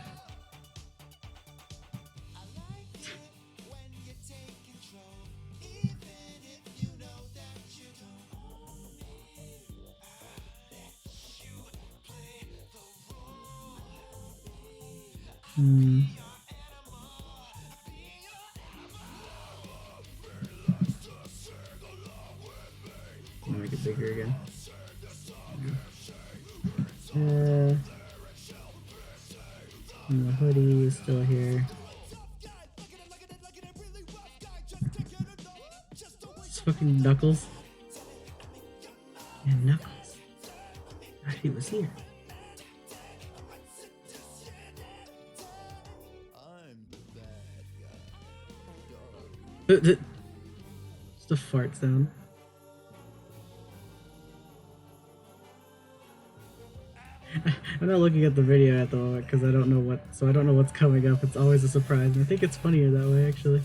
I'll make it bigger again. And the hoodie is still here. It's fucking Knuckles. And Knuckles. Ah, he was here.
I'm the bad guy.
Just a fart sound. I'm not looking at the video at the moment because I don't know what's coming up. It's always a surprise, and I think it's funnier that way, actually.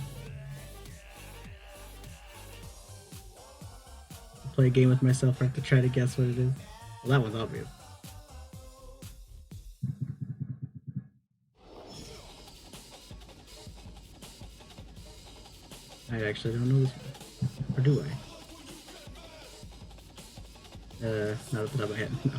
I'll play a game with myself where I have to try to guess what it is. Well, that one's obvious. I actually don't know this one. Or do I? Not at the top of my head, no.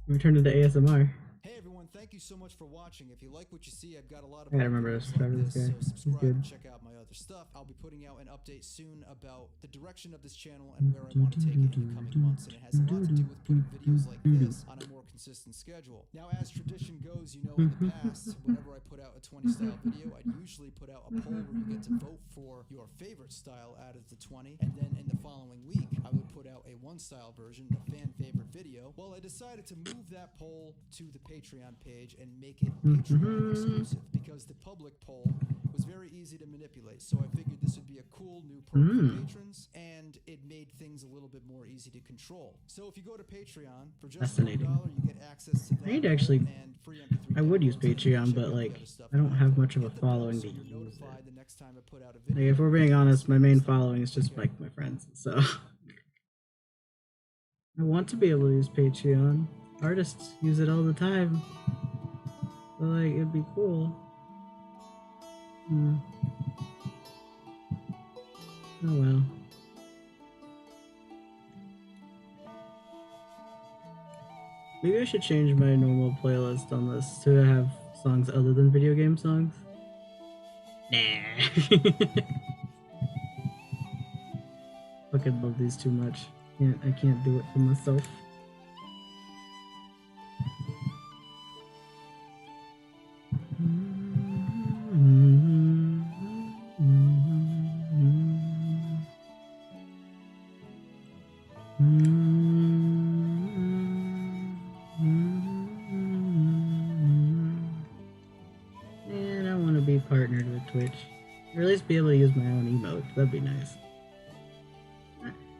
We turned into ASMR.
Hey everyone, thank you so much for watching. If you like what you see, I've got a lot of
I gotta remember to
videos
subscribe to
like
this
this,
guy.
so
He's
subscribe
good.
and check out my other stuff. I'll be putting out an update soon about the direction of this channel and where I want to take it in the coming months, and it has a lot to do with putting videos like this on a more consistent schedule. Now, as tradition goes, you know, in the past, whenever I put out a 20 style video, I'd usually put out a poll where you get to vote for your favorite style out of the 20, and then in the following week, I would put out a one style version, the fan favorite video. Well, I decided to move that poll to the Patreon page and make it Patreon exclusive because the public poll was very easy to manipulate. So I figured this would be a cool new perk for patrons, and it made things a little bit more easy to control. So if you go to Patreon for just $1, you get access to that
I need to actually.
and free MP3
I would use
downloads, and you can
Patreon,
check
but
out the
like
other stuff
I don't
on
have
there.
much of a
Hit the bell
following
so
to
you're
use it.
notified the next time I put out a
Like,
video.
if we're being honest, my main following is just like my friends. So I want to be able to use Patreon. Artists use it all the time. So like it'd be cool. Oh well. Maybe I should change my normal playlist on this to have songs other than video game songs. Nah. Fucking love these too much. I can't do it for myself. And I want to be partnered with Twitch. Or at least be able to use my own emote. That'd be nice.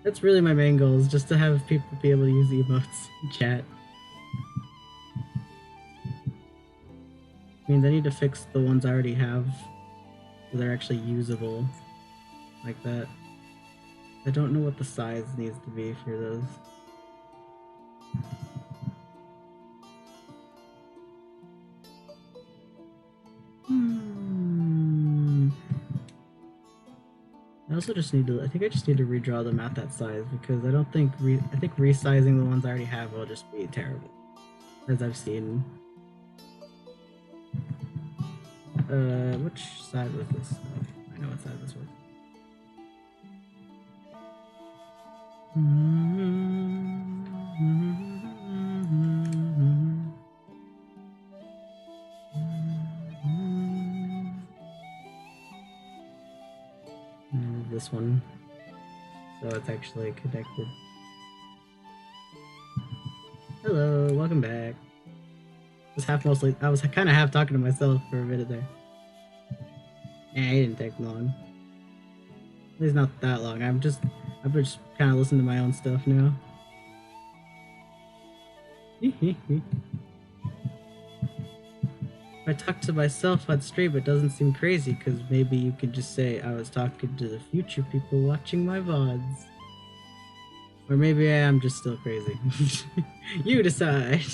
That's really my main goal, is just to have people be able to use emotes in chat. Means I need to fix the ones I already have so they're actually usable like that. I don't know what the size needs to be for those. I also just need to, I think I just need to redraw them at that size, because I don't think, I think resizing the ones I already have will just be terrible, as I've seen. Which side was this? Oh, I know what side this was. This one, so it's actually connected. Hello, welcome back. I was kind of half talking to myself for a minute there. Nah, it didn't take long. At least not that long. I'm just kind of listening to my own stuff now. If I talk to myself on stream, it doesn't seem crazy, because maybe you could just say I was talking to the future people watching my VODs. Or maybe I am just still crazy. You decide.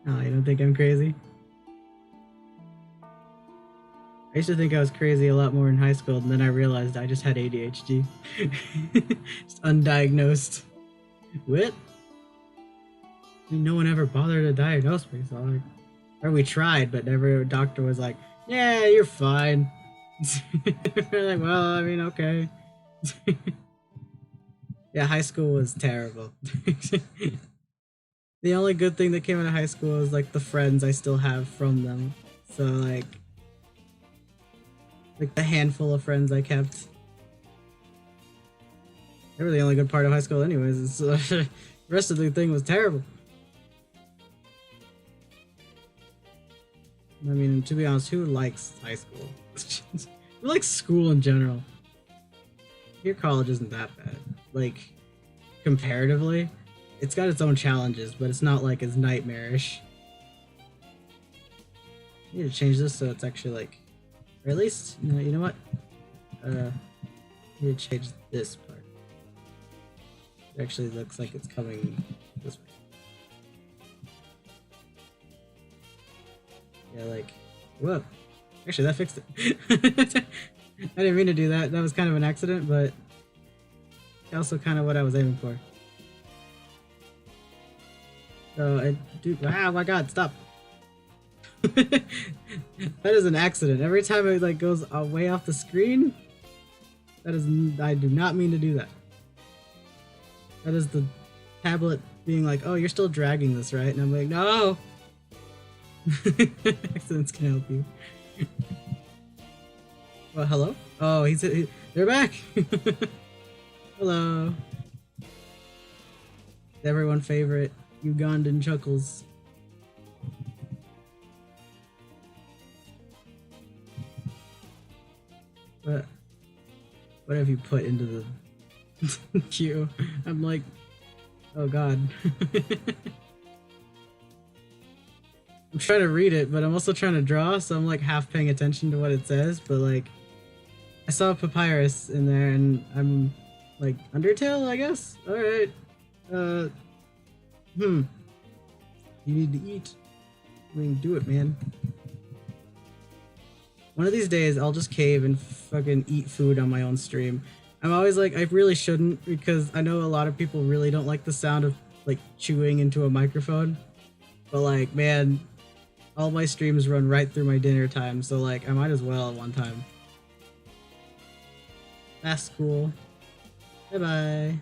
Oh, you don't think I'm crazy? I used to think I was crazy a lot more in high school, and then I realized I just had ADHD. Just undiagnosed. What? I mean, no one ever bothered to diagnose me, so like, or we tried, but every doctor was like, yeah, you're fine. We're like, well, I mean, okay. Yeah, high school was terrible. The only good thing that came out of high school is like the friends I still have from them. So like the handful of friends I kept. They were the only good part of high school anyways. The rest of the thing was terrible. I mean, to be honest, who likes high school? Who likes school in general? Your college isn't that bad. Like, comparatively. It's got its own challenges, but it's not like as nightmarish. I need to change this so it's actually like, or at least, you know what? I need to change this part. It actually looks like it's coming this way. Yeah, like, whoa. Actually, that fixed it. I didn't mean to do that. That was kind of an accident, but also kind of what I was aiming for. So I do. Ah, my God! Stop. That is an accident. Every time it like goes way off the screen, that is. I do not mean to do that. That is the tablet being like, "Oh, you're still dragging this, right?" And I'm like, "No." Accidents can help you. Well, hello. Oh, they're back. Hello. Everyone favorite Ugandan Chuckles. What have you put into the queue? I'm like, oh God. I'm trying to read it, but I'm also trying to draw, so I'm like half paying attention to what it says, but like I saw Papyrus in there and I'm like, Undertale, I guess? Alright. You need to eat. I mean, do it, man. One of these days, I'll just cave and fucking eat food on my own stream. I'm always like, I really shouldn't, because I know a lot of people really don't like the sound of like chewing into a microphone. But like, man, all my streams run right through my dinner time, so like, I might as well at one time. That's cool. Bye-bye.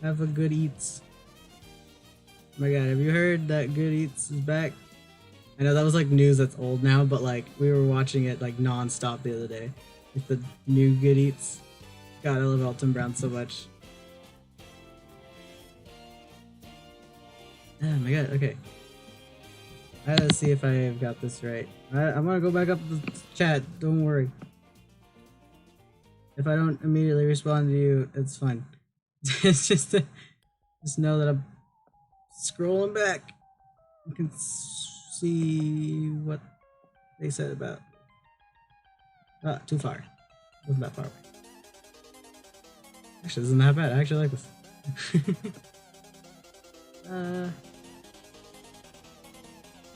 Have a good eats. Oh my god, have you heard that Good Eats is back? I know that was like news that's old now, but like, we were watching it like non-stop the other day. With the new Good Eats. God, I love Alton Brown so much. Oh my god, okay. I gotta see if I've got this right. I'm gonna go back up the chat, don't worry. If I don't immediately respond to you, it's fine. It's just know that I'm scrolling back. You can see what they said about. Too far. Wasn't that far away. Actually, this isn't that bad. I actually like this.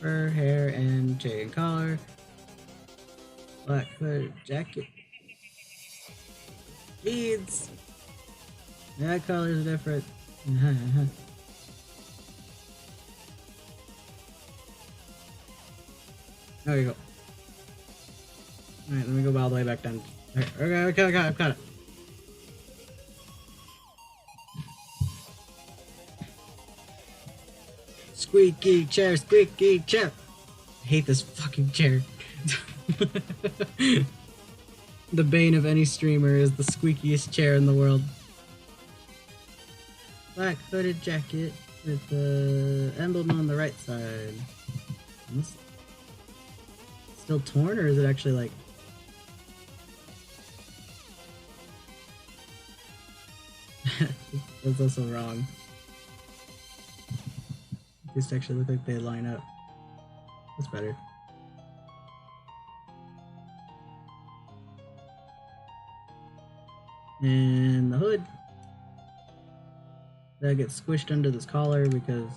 Fur, hair, and chain collar. Black hood jacket. Beads. That color's different. There you go. Alright, let me go all the way back down. Okay, I've got it. Squeaky chair, squeaky chair. I hate this fucking chair. The bane of any streamer is the squeakiest chair in the world. Black hooded jacket with the emblem on the right side. Still torn, or is it actually like... That's also wrong. These actually look like they line up. That's better. And the hood. That gets squished under this collar because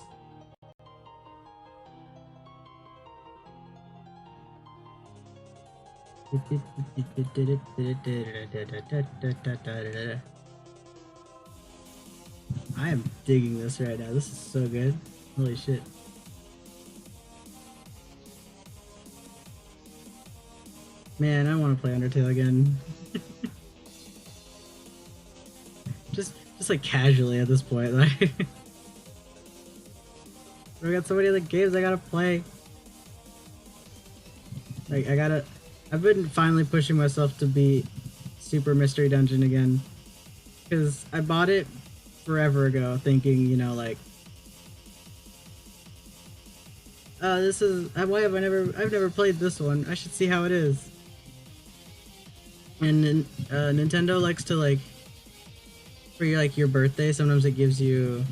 I am digging this right now. This is so good. Holy shit. Man, I want to play Undertale again. just like casually at this point. Like, I got so many other games I gotta play. Like, I've been finally pushing myself to beat Super Mystery Dungeon again. Because I bought it forever ago thinking, you know, like, why have I've never played this one. I should see how it is. And Nintendo likes to, like, for your birthday, sometimes it gives you,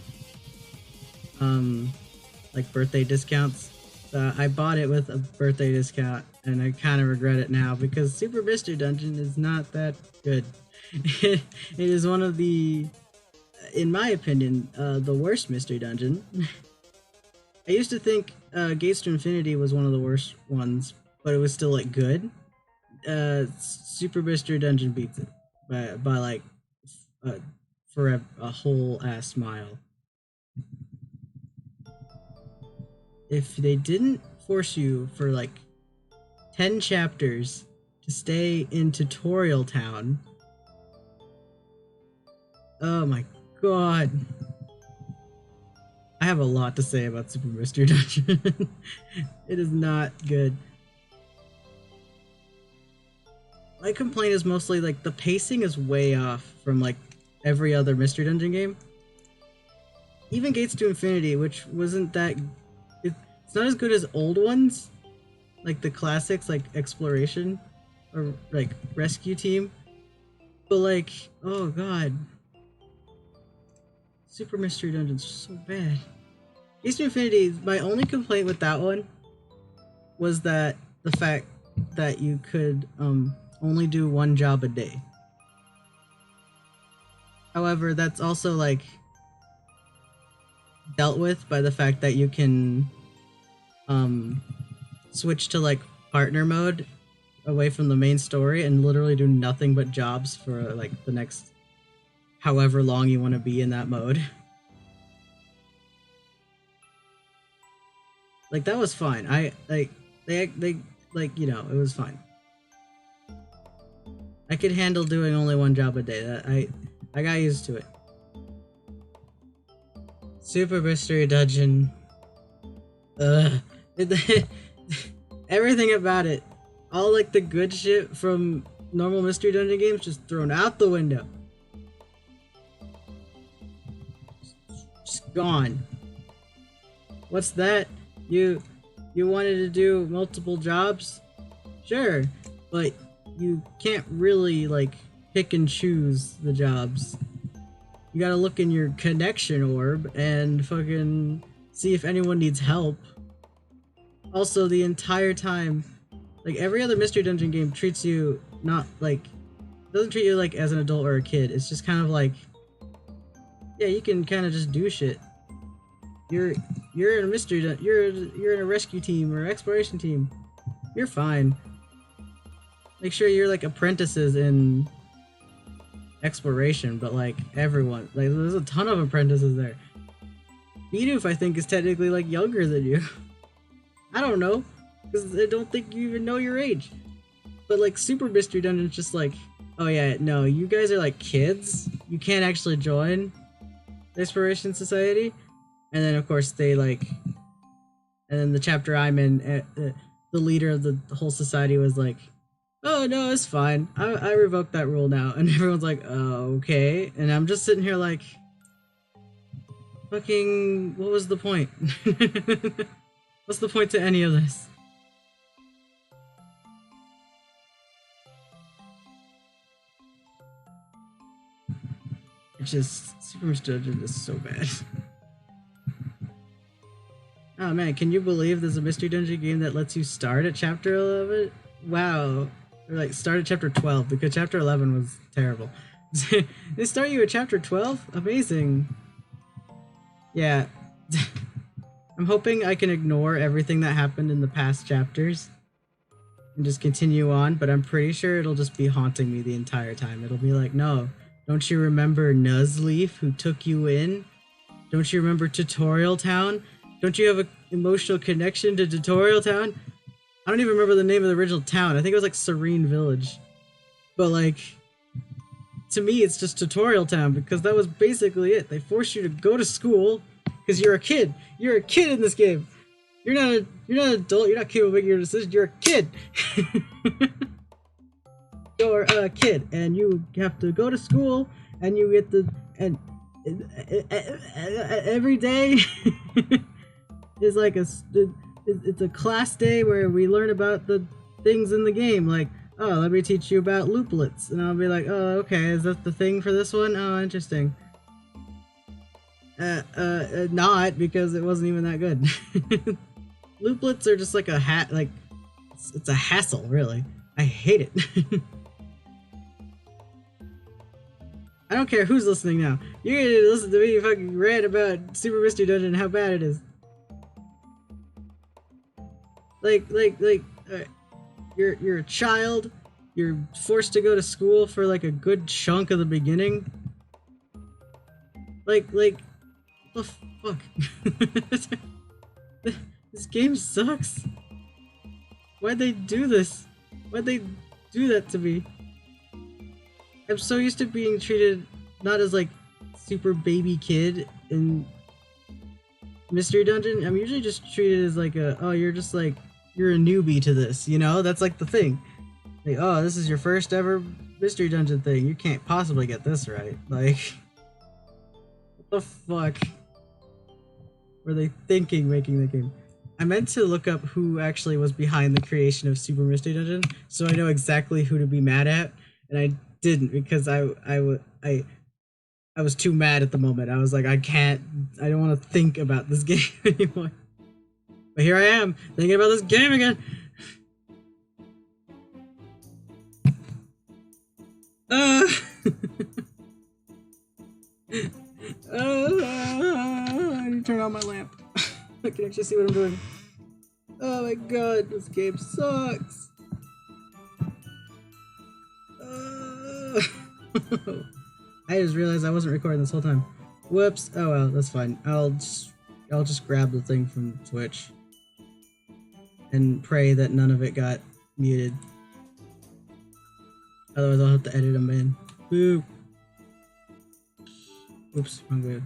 like, birthday discounts. So I bought it with a birthday discount, and I kind of regret it now, because Super Mystery Dungeon is not that good. It is one of the, in my opinion, the worst Mystery Dungeon. I used to think Gates to Infinity was one of the worst ones, but it was still, like, good. Super Mystery Dungeon beats it by like for a whole ass mile. If they didn't force you for like 10 chapters to stay in Tutorial Town, oh my god. I have a lot to say about Super Mystery Dungeon. It is not good. My complaint is mostly like the pacing is way off from like every other Mystery Dungeon game. Even Gates to Infinity, which wasn't that... It's not as good as old ones, like the classics, like Exploration or like Rescue Team. But like, oh god, Super Mystery Dungeon's so bad. East Infinity, my only complaint with that one was that the fact that you could only do one job a day. However, that's also like dealt with by the fact that you can switch to like partner mode away from the main story and literally do nothing but jobs for like the next however long you want to be in that mode. Like that was fine. I like they like, you know, it was fine. I could handle doing only one job a day. That I got used to it. Super Mystery Dungeon. Everything about it, all like the good shit from normal Mystery Dungeon games, just thrown out the window. Just gone. What's that? You wanted to do multiple jobs? Sure, but you can't really like pick and choose the jobs. You gotta look in your connection orb and fucking see if anyone needs help. Also, the entire time, like every other Mystery Dungeon game treats you not like, doesn't treat you like as an adult or a kid. It's just kind of like, yeah, you can kind of just do shit. You're in a mystery, you're in a rescue team or exploration team. You're fine. Make sure you're like apprentices in exploration, but like everyone, like there's a ton of apprentices there. Bidoof, I think, is technically like younger than you. I don't know, because I don't think you even know your age. But like Super Mystery Dungeon's just like, oh yeah, no, you guys are like kids. You can't actually join the Exploration Society. And then of course they like, and then the chapter I'm in, the leader of the whole society was like, oh no, it's fine. I revoked that rule now. And everyone's like, oh, okay. And I'm just sitting here like, fucking, what was the point? What's the point to any of this? It's just, Super Mystery Dungeon is so bad. Oh man, can you believe there's a Mystery Dungeon game that lets you start at chapter 11? Wow. Or like start at chapter 12, because chapter 11 was terrible. They start you at chapter 12? Amazing. Yeah. I'm hoping I can ignore everything that happened in the past chapters and just continue on, but I'm pretty sure it'll just be haunting me the entire time. It'll be like, no, don't you remember Nuzleaf who took you in? Don't you remember Tutorial Town? Don't you have an emotional connection to Tutorial Town? I don't even remember the name of the original town. I think it was like Serene Village. But like, to me it's just Tutorial Town because that was basically it. They forced you to go to school because you're a kid. You're a kid in this game. You're not an adult. You're not capable of making your decisions. You're a kid. You're a kid, and you have to go to school, and you get the every day is like it's a class day where we learn about the things in the game. Like, oh, let me teach you about looplets, and I'll be like, oh, okay, is that the thing for this one? Oh, interesting. Not, because it wasn't even that good. Looplets are just like it's a hassle, really. I hate it. I don't care who's listening now. You're gonna listen to me fucking rant about Super Mystery Dungeon and how bad it is. You're a child. You're forced to go to school for like a good chunk of the beginning. What the fuck? This game sucks. Why'd they do this? Why'd they do that to me? I'm so used to being treated not as like super baby kid in Mystery Dungeon. I'm usually just treated as like you're a newbie to this, you know? That's like the thing. Like, oh, this is your first ever Mystery Dungeon thing. You can't possibly get this right. Like, what the fuck were they thinking making the game? I meant to look up who actually was behind the creation of Super Mystery Dungeon, so I know exactly who to be mad at, and I didn't because I I was too mad at the moment. I was like, I don't want to think about this game anymore. But here I am, thinking about this game again. I need to turn on my lamp. I can actually see what I'm doing. Oh my god, this game sucks. I just realized I wasn't recording this whole time. Whoops. Oh well, that's fine. I'll just grab the thing from Twitch and pray that none of it got muted. Otherwise, I'll have to edit them in. Boo. Oops, wrong way.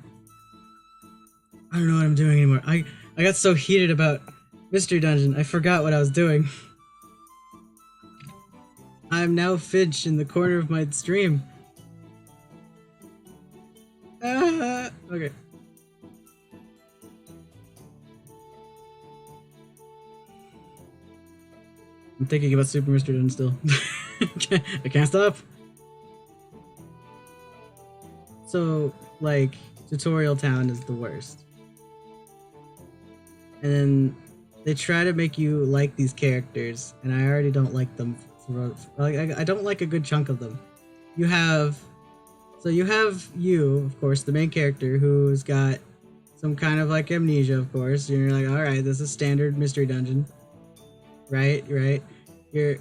I don't know what I'm doing anymore. I got so heated about Mystery Dungeon, I forgot what I was doing. I'm now Finch in the corner of my stream. Okay. I'm thinking about Super Mystery Dungeon still. I can't stop. So, like, Tutorial Town is the worst. And then they try to make you like these characters, and I already don't like them. I don't like a good chunk of them. You have you, of course, the main character, who's got some kind of like amnesia, of course. And you're like, all right, this is standard Mystery Dungeon, right? You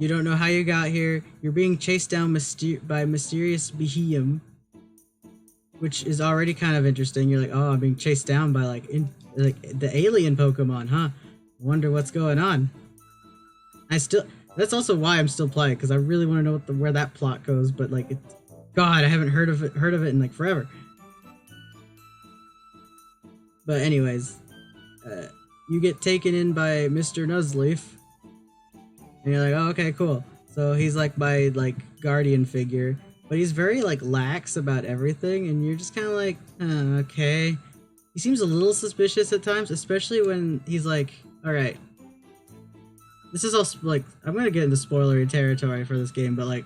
don't know how you got here. You're being chased down by mysterious Behem, which is already kind of interesting. You're like, oh, I'm being chased down by like the alien Pokemon, huh? Wonder what's going on. That's also why I'm still playing, because I really want to know where that plot goes. But like, God, I haven't heard of it in like forever. But anyways, you get taken in by Mr. Nuzleaf, and you're like, oh, okay, cool. So he's like my like guardian figure, but he's very like lax about everything, and you're just kind of like, okay. He seems a little suspicious at times, especially when he's like, all right. This is also like, I'm gonna get into spoilery territory for this game, but like,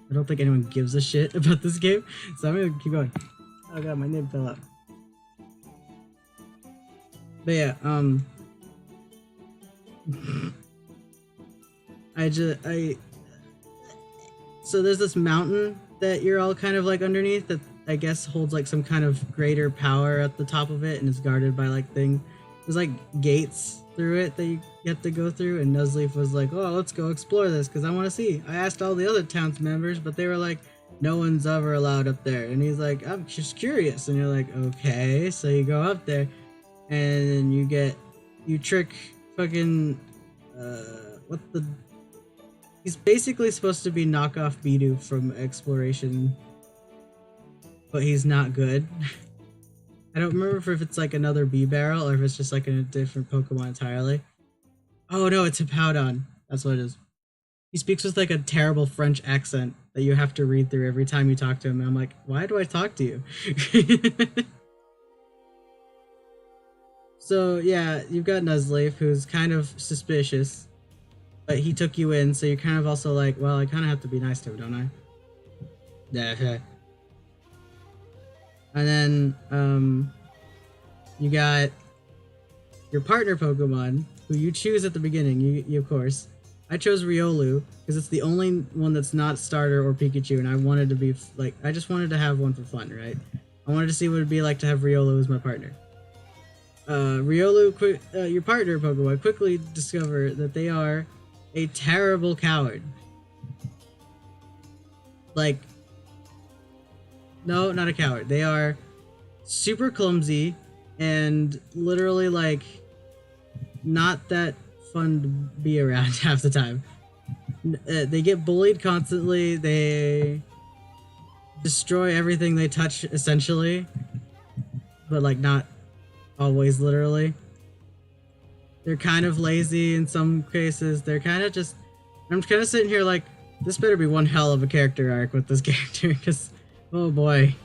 I don't think anyone gives a shit about this game, so I'm gonna keep going. Oh god, my nib fell out. But yeah, so there's this mountain that you're all kind of like underneath that I guess holds like some kind of greater power at the top of it, and it's guarded by like things. There's like gates through it that you have to go through, and Nuzleaf was like, oh, let's go explore this because I want to see. I asked all the other town's members, but they were like, no one's ever allowed up there. And he's like, I'm just curious. And you're like, okay. So you go up there, and you trick fucking he's basically supposed to be knockoff Bidoof from Exploration, but he's not good. I don't remember if it's like another Barrel or if it's just like a different Pokemon entirely. Oh no, it's Hippowdon. That's what it is. He speaks with like a terrible French accent that you have to read through every time you talk to him. And I'm like, why do I talk to you? So yeah, you've got Nuzleaf, who's kind of suspicious, but he took you in, so you're kind of also like, well, I kind of have to be nice to him, don't I? Yeah. And then, you got your partner Pokemon, who you choose at the beginning, you of course. I chose Riolu, because it's the only one that's not Starter or Pikachu, and I wanted to be, like, I just wanted to have one for fun, right? I wanted to see what it'd be like to have Riolu as my partner. Riolu, your partner Pokemon, quickly discover that they are a terrible coward. Like, no, not a coward. They are super clumsy and literally like not that fun to be around half the time. They get bullied constantly. They destroy everything they touch essentially, but like not always literally. They're kind of lazy in some cases. They're kind of just, I'm kind of sitting here like, this better be one hell of a character arc with this character, because oh boy.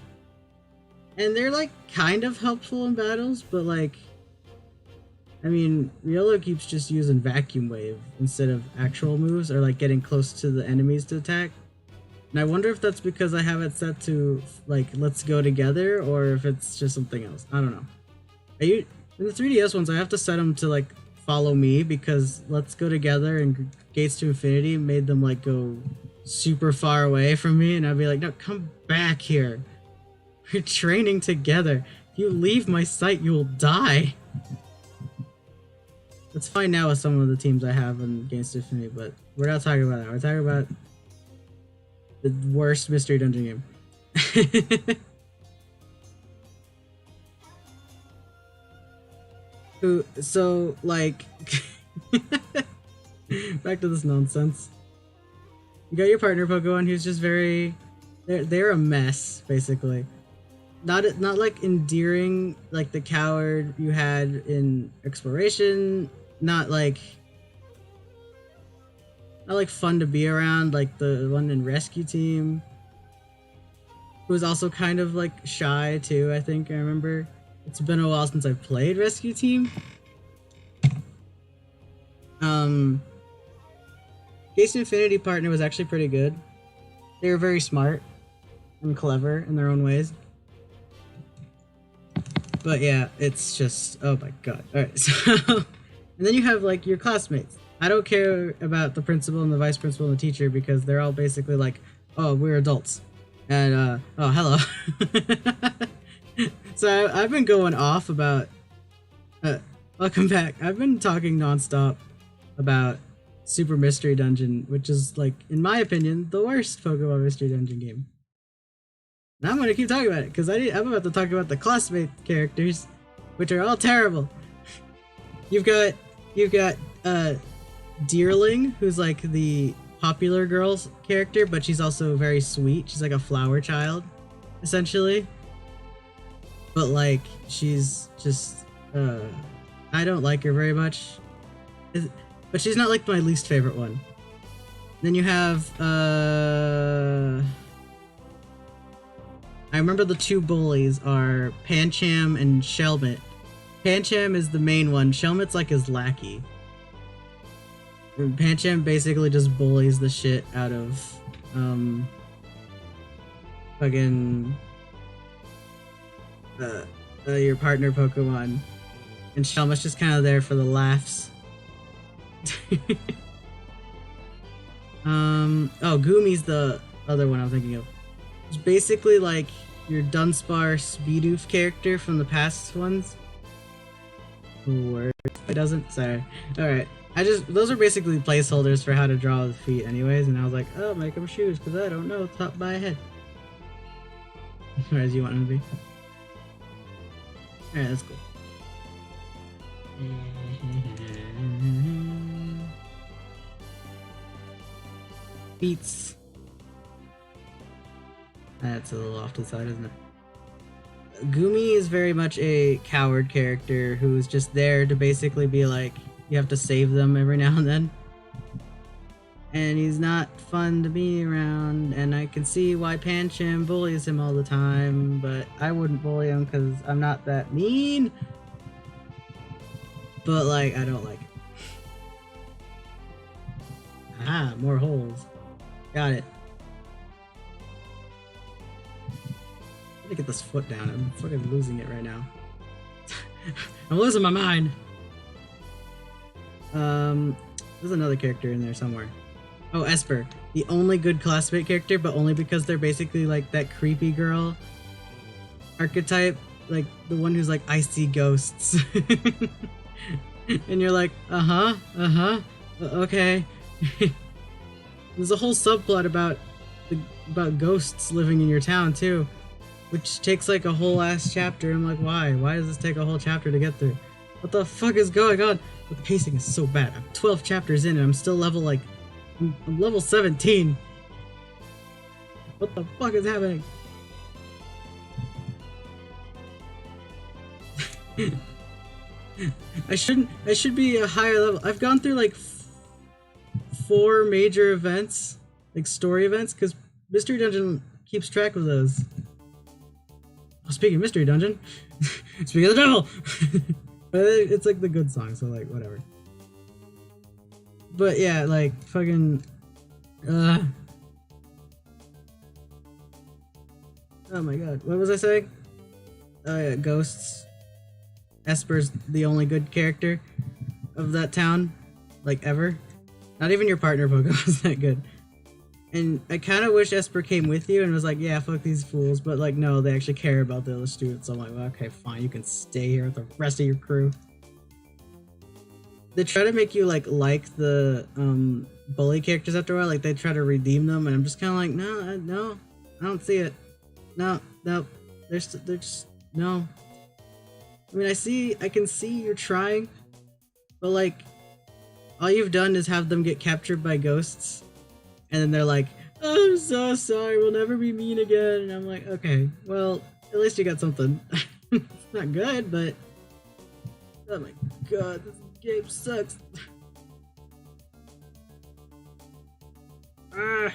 And they're like kind of helpful in battles, but like, I mean, Riolu keeps just using Vacuum Wave instead of actual moves or like getting close to the enemies to attack. And I wonder if that's because I have it set to like let's go together, or if it's just something else. I don't know. In the 3DS ones, I have to set them to like follow me, because let's go together and Gates to Infinity made them like go super far away from me, and I'd be like, no, come back here. We're training together. If you leave my sight, you will die. It's fine now with some of the teams I have in Gates to Infinity, but we're not talking about that. We're talking about the worst Mystery Dungeon game. So, like, back to this nonsense. You got your partner Pokemon who's just very, they're a mess, basically. Not like endearing, like the coward you had in Exploration. Not like fun to be around, like the one in Rescue Team. Who was also kind of like shy too, I think I remember. It's been a while since I've played Rescue Team. Gates Infinity partner was actually pretty good. They were very smart and clever in their own ways. But yeah, it's just, oh my god. Alright, so and then you have like your classmates. I don't care about the principal and the vice principal and the teacher, because they're all basically like, oh, we're adults. And oh, hello. So I've been going off about welcome back. I've been talking nonstop about Super Mystery Dungeon, which is like, in my opinion, the worst Pokemon Mystery Dungeon game. And I'm gonna keep talking about it because I'm about to talk about the classmate characters, which are all terrible. You've got Deerling, who's like the popular girl's character, but she's also very sweet. She's like a flower child, essentially. But like, she's just I don't like her very much. But she's not like my least favorite one. Then you have I remember the two bullies are Pancham and Shelmet. Pancham is the main one. Shelmet's like his lackey. And Pancham basically just bullies the shit out of fucking your partner Pokemon. And Shelmet's just kind of there for the laughs. Oh, Gumi's the other one I'm thinking of. It's basically like your Dunsparce Speedoof character from the past ones. Word. It doesn't? Sorry. Alright. Those are basically placeholders for how to draw the feet anyways, and I was like, oh, make them shoes, because I don't know top by head. Or as you want them to be. Alright, that's cool. Beats. That's a little off to the side, isn't it? Gumi is very much a coward character who's just there to basically be like, you have to save them every now and then. And he's not fun to be around, and I can see why Pancham bullies him all the time, but I wouldn't bully him because I'm not that mean. But like, I don't like it. Ah, more holes. Got it. I gotta get this foot down. I'm fucking losing it right now. I'm losing my mind. There's another character in there somewhere. Oh, Esper. The only good classmate character, but only because they're basically like that creepy girl archetype. Like the one who's like, I see ghosts. And you're like, okay. There's a whole subplot about ghosts living in your town too, which takes like a whole ass chapter. I'm like, why? Why does this take a whole chapter to get through? What the fuck is going on? But the pacing is so bad. I'm 12 chapters in and I'm still level I'm level 17. What the fuck is happening? I should be a higher level. I've gone through like 4 major events, like story events, because Mystery Dungeon keeps track of those. Oh, speaking of Mystery Dungeon, speaking of the devil, but it's like the good song, so like whatever. But yeah, like fucking, Oh my god, what was I saying? Oh yeah, ghosts. Esper's the only good character of that town, like ever. Not even your partner Pokemon was that good. And I kind of wish Esper came with you and was like, yeah, fuck these fools. But like, no, they actually care about the other students. So I'm like, well, okay, fine, you can stay here with the rest of your crew. They try to make you like the bully characters after a while. Like they try to redeem them, and I'm just kind of like, no, I don't see it. No, they're just no. I mean, I can see you're trying, but like, all you've done is have them get captured by ghosts, and then they're like, oh, I'm so sorry, we'll never be mean again. And I'm like, okay, well, at least you got something. It's not good, but oh my god, this game sucks. Ah.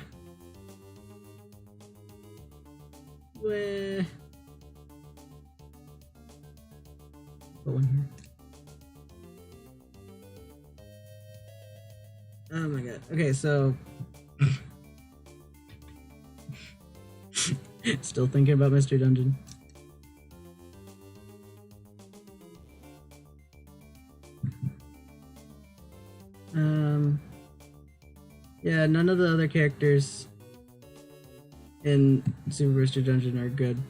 Weh. Put one here. Oh my god. Okay, so still thinking about Mystery Dungeon. Yeah, none of the other characters in Super Mystery Dungeon are good.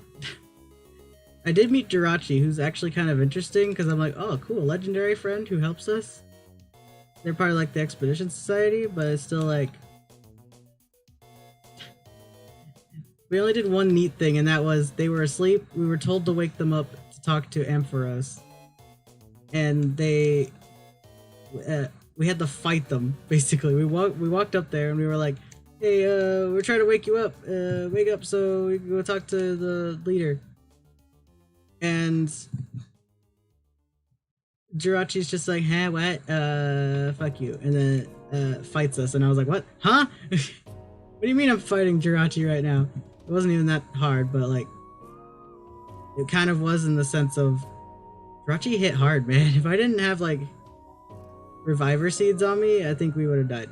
I did meet Jirachi, who's actually kind of interesting, because I'm like, oh, cool, legendary friend who helps us. They're part of like the Expedition Society, but it's still like... We only did one neat thing, and that was they were asleep. We were told to wake them up to talk to Ampharos. And they... we had to fight them, basically. We walked up there and we were like, hey, we're trying to wake you up. Wake up so we can go talk to the leader. And Jirachi's just like, huh, what? Fuck you. And then fights us, and I was like, what? Huh? What do you mean I'm fighting Jirachi right now? It wasn't even that hard, but like, it kind of was in the sense of Jirachi hit hard, man. If I didn't have like Reviver seeds on me, I think we would have died.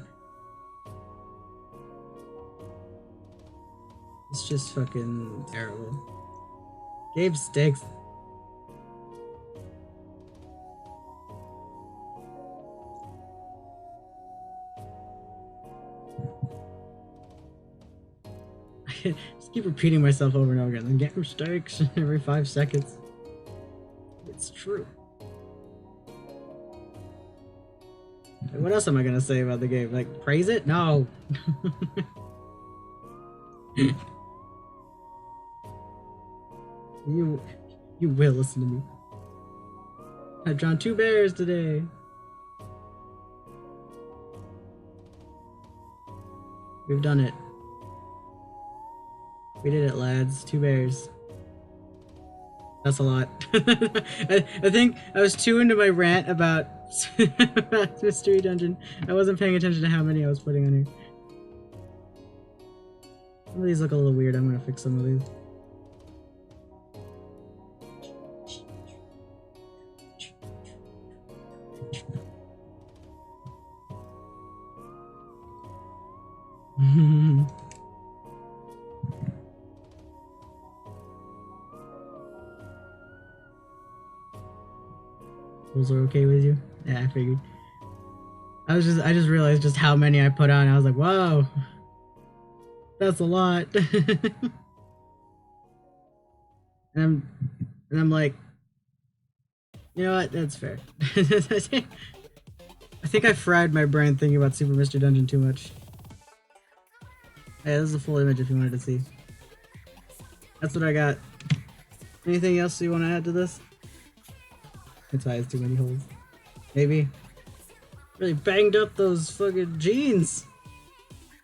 It's just fucking terrible. Gabe stinks. I just keep repeating myself over and over again. The game stinks every 5 seconds. It's true. What else am I gonna say about the game? Like, praise it? No. You will listen to me. I've drawn 2 bears today. We've done it. We did it, lads. 2 bears. That's a lot. I think I was too into my rant about Mystery Dungeon. I wasn't paying attention to how many I was putting on here. Some of these look a little weird. I'm gonna fix some of these. Those are okay with you? Yeah, I figured. I just realized just how many I put on. I was like, whoa, that's a lot. and I'm like, you know what? That's fair. I think I fried my brain thinking about Super Mystery Dungeon too much. Yeah, this is a full image if you wanted to see. That's what I got. Anything else you want to add to this? That's why it has too many holes. Maybe. Really banged up those fucking jeans.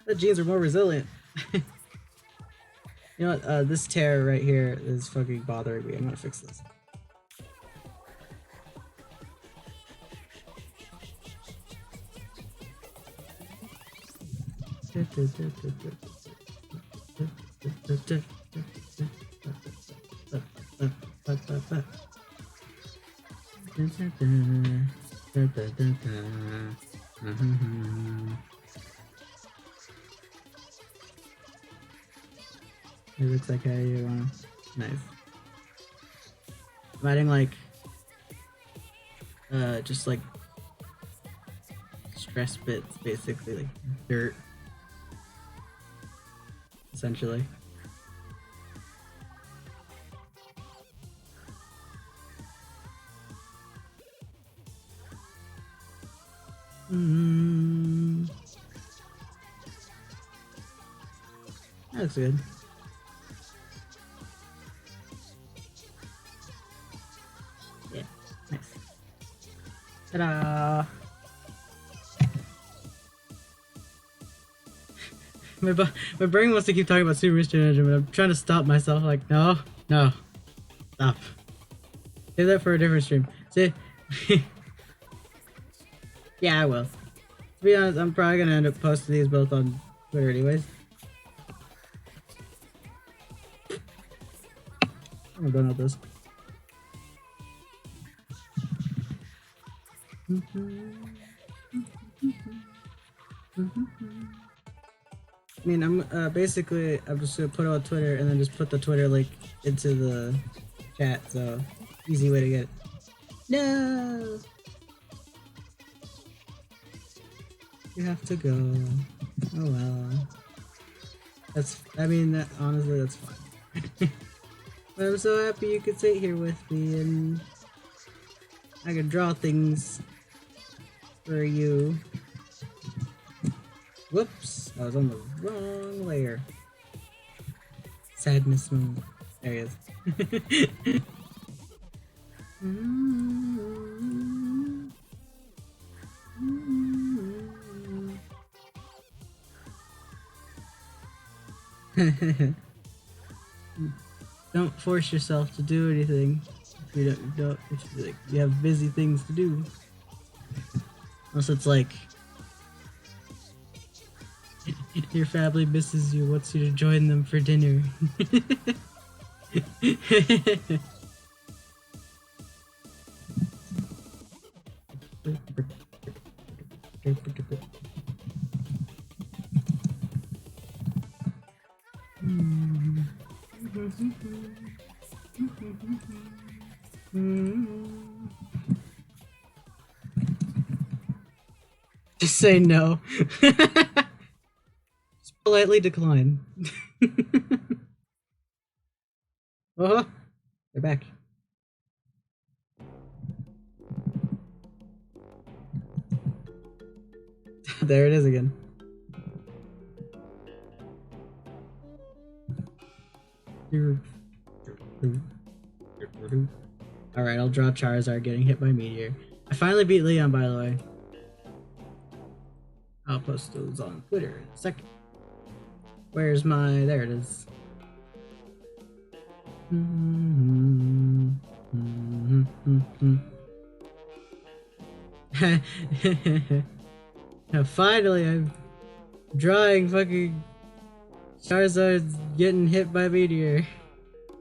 The jeans are more resilient. You know what? This tear right here is fucking bothering me. I'm gonna fix this. It looks like how you wanna. Nice. I'm adding like, just like stress bits, basically, like dirt, essentially. That looks good. Yeah, nice. Ta-da! My brain wants to keep talking about Super Mystery Ninja, but I'm trying to stop myself. Like, no, stop. Save that for a different stream. See? Yeah, I will. To be honest, I'm probably gonna end up posting these both on Twitter anyways. I'm going with this. I mean, I'm basically I'm just gonna put it on Twitter and then just put the Twitter link into the chat. So easy way to get it. No, you have to go. Oh well. I mean, that honestly, that's fine. But I'm so happy you could sit here with me and I could draw things for you. Whoops, I was on the wrong layer. Sadness moment. There he is. Don't force yourself to do anything if you don't if you, like, you have busy things to do. Unless it's like your family misses you, wants you to join them for dinner. Just say no. Just politely decline. Oh, they're back. There it is again. Alright, I'll draw Charizard getting hit by Meteor. I finally beat Leon, by the way. I'll post those on Twitter in a second. Where's my... There it is. Now finally, I'm drawing fucking Charizard getting hit by Meteor.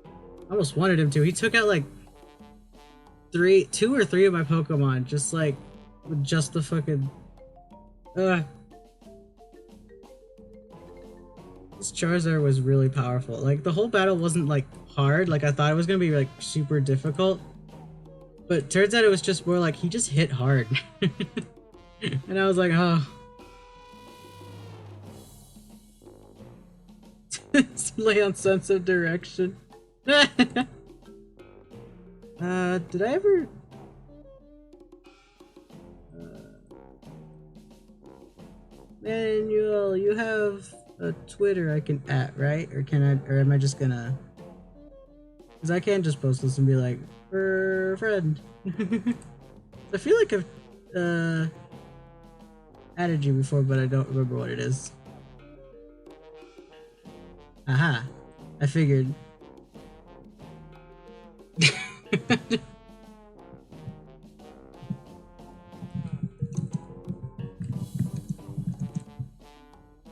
I almost wanted him to. He took out like two or three of my Pokemon, just like with just the fucking. This Charizard was really powerful. Like the whole battle wasn't like hard. Like I thought it was gonna be like super difficult, but turns out it was just more like he just hit hard. And I was like, oh. Leon sense of direction. Did I ever? Manuel, you have a Twitter I can @ right? Or can I? Or am I just gonna? Because I can't just post this and be like, friend. I feel like I've added you before, but I don't remember what it is. Aha! I figured.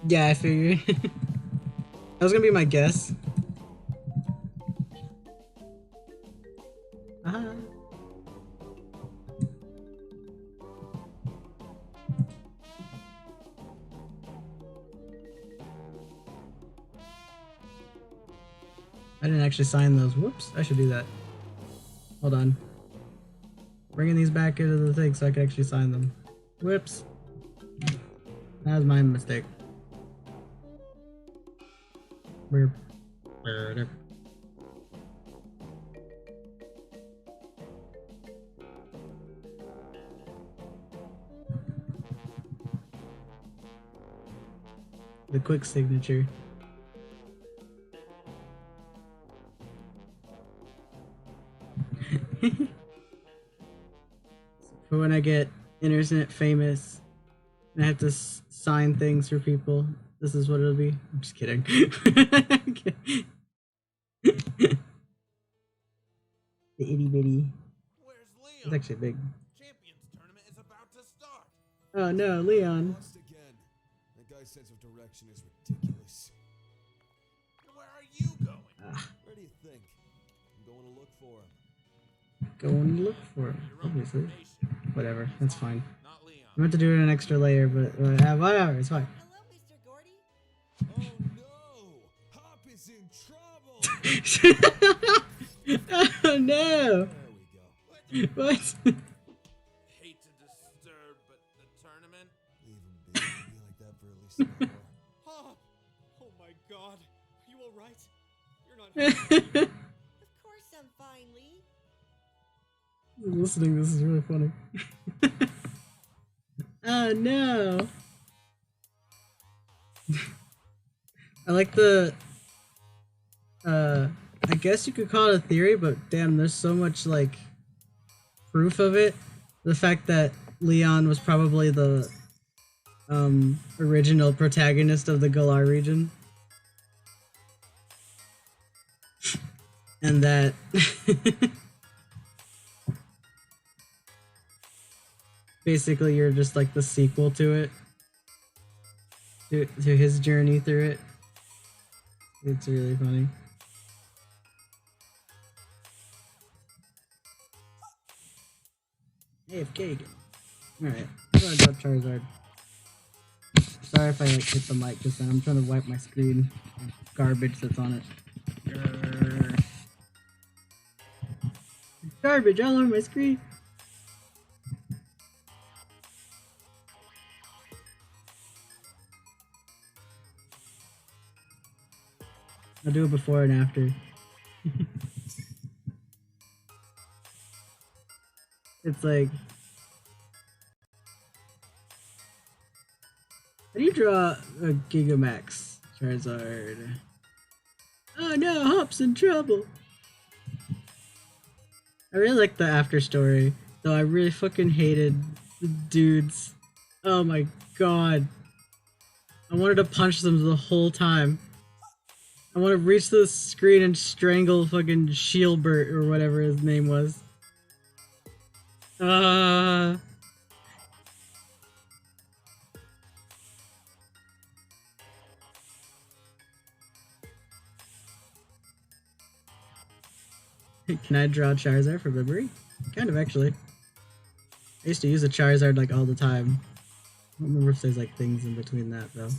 Yeah, I figured. That was gonna be my guess. Aha! didn't actually sign those. Whoops, I should do that. Hold on. Bringing these back into the thing so I can actually sign them. Whoops. That was my mistake. Burp. Burp. The quick signature. For when I get internet famous and I have to sign things for people, this is what it'll be. I'm just kidding. The itty bitty.
Where's
It's
Leon?
actually big.
Champions tournament is about to start.
Oh no, Leon.
Lost again. That guy's sense of direction is ridiculous.
Where are you going?
Where do you think? I'm going to look for him.
Go and look for him,
Your own
obviously.
information.
Whatever, that's fine.
Not Leon.
I meant to do it in an extra layer, but whatever, it's fine.
Hello, Mr. Gordy.
Oh no! Hop is in trouble!
Oh no!
There we go.
What?
Hate to disturb, but the tournament?
Leave him be. Be like that for at least an hour.
Hop! Oh my god. Are you alright? You're not hurt.
Of course I'm fine, Lee.
Listening, this is really funny. Oh no! I like the I guess you could call it a theory, but damn, there's so much like proof of it. The fact that Leon was probably the original protagonist of the Galar region. And that basically you're just like the sequel to it. To his journey through it. It's really funny. AFK again. Alright, I'm gonna drop Charizard. Sorry if I like, hit the mic just then. I'm trying to wipe my screen. Garbage that's on it. Grrr. Garbage all over my screen. I'll do it before and after. It's like, how do you draw a Gigamax Charizard? Oh no, Hop's in trouble. I really like the after story, though I really fucking hated the dudes. Oh my god. I wanted to punch them the whole time. I want to reach the screen and strangle fucking Shieldbert or whatever his name was. Can I draw Charizard for memory? Kind of, actually. I used to use a Charizard like all the time. I don't remember if there's like things in between that though.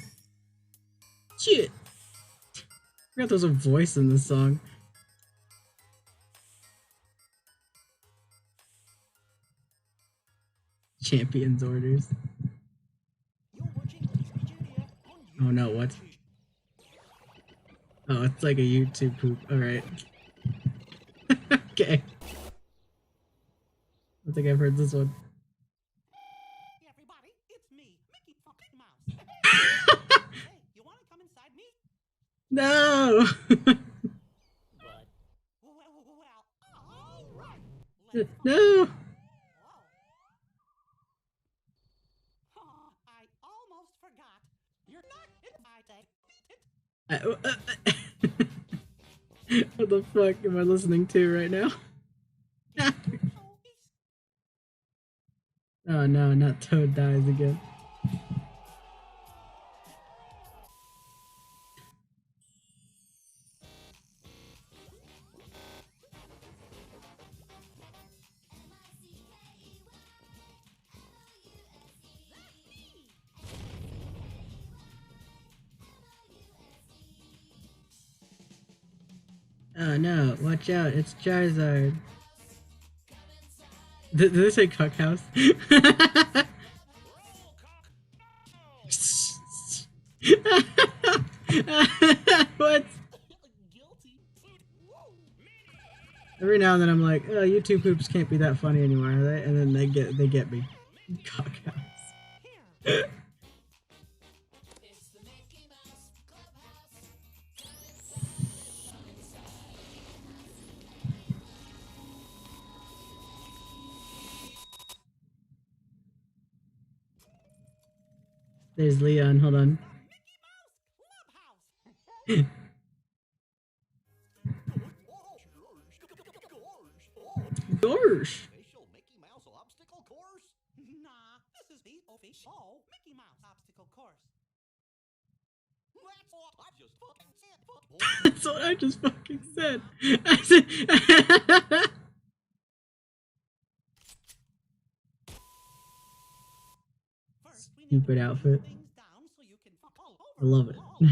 Shit! I forgot there was a voice in this song. Champions orders. Oh no, what? Oh, it's like a YouTube poop. Alright. Okay. I think I've heard this one.
Hey everybody, it's me, Mickey fucking Mouse. Hey, you wanna come inside me?
No!
Well, alright. Let's go.
No!
Whoa. I almost forgot. You're not invited.
What the fuck am I listening to right now? Oh no, not Toad dies again. Oh no, watch out, it's Charizard. Did they say cuck house? What? Every now and then I'm like, oh, YouTube poops can't be that funny anymore, are they? And then they get me. Cuck house. There's Leon, hold on. Gosh!
Official Mickey Mouse obstacle course? Nah, this is the official Mickey Mouse obstacle course. That's what I just fucking said.
That's what I just fucking said. I said
First, we need
Stupid
to
outfit.
put things down so you can fuck all
I love it.
over. On a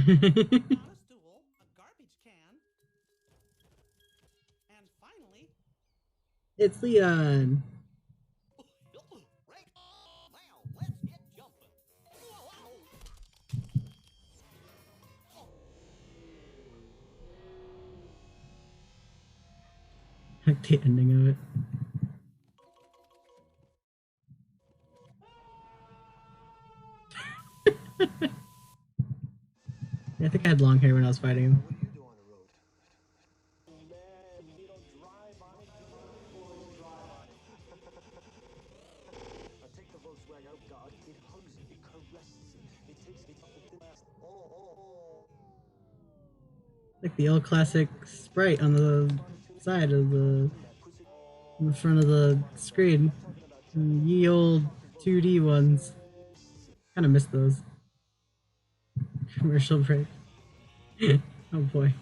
stool, a garbage can, and finally,
It's Leon.
right now, let's get jumping.
Like the ending of it. Yeah, I think I had long hair when I was fighting him.
What do you do on the road? I take the Volkswagen out, God. It hugs it, it caresses it, it takes it up the last.
Like the old classic sprite on the side of the in the front of the screen. Ye old 2D ones. Kind of miss those. Commercial break. Oh boy.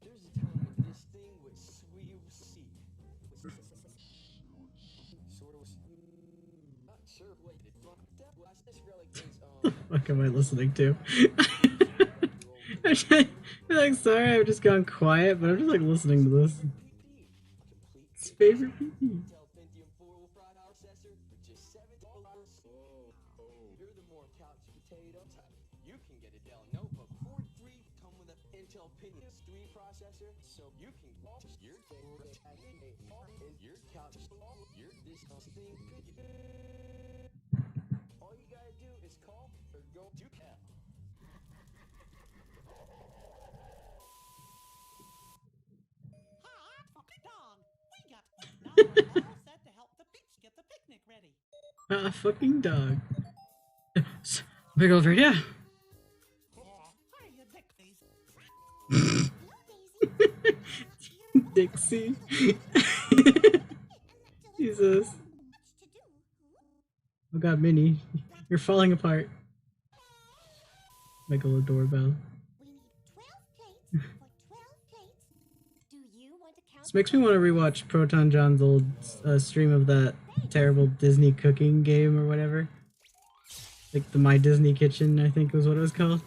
There's a time with this thing with sweet C. Sort of. Not sure what it that was. This really is
What the fuck am I listening to? I'm like, sorry, I've just gone quiet, but I'm just like listening to this. It's favorite PP.
Intel Pentium 4 ultra processor for just $7. You're the more couch potato type. You can get a Dell notebook Core 3 come with an Intel Pentium 3 processor, so you can just your favorite your couch your this thing. All you gotta do is call or go to hell.
hot fucking dog. We got now we're all set to help the peeps get the picnic ready.
Ah, fucking dog. Big old radio.
Hiya, Dixies.
Dixie. Jesus. Oh god, Minnie. You're falling apart. Make a little doorbell.
We need 12 plates for 12 plates. Do you want to count?
This makes me want to rewatch Proton John's old stream of that terrible Disney cooking game or whatever. Like the My Disney Kitchen, I think was what it was called.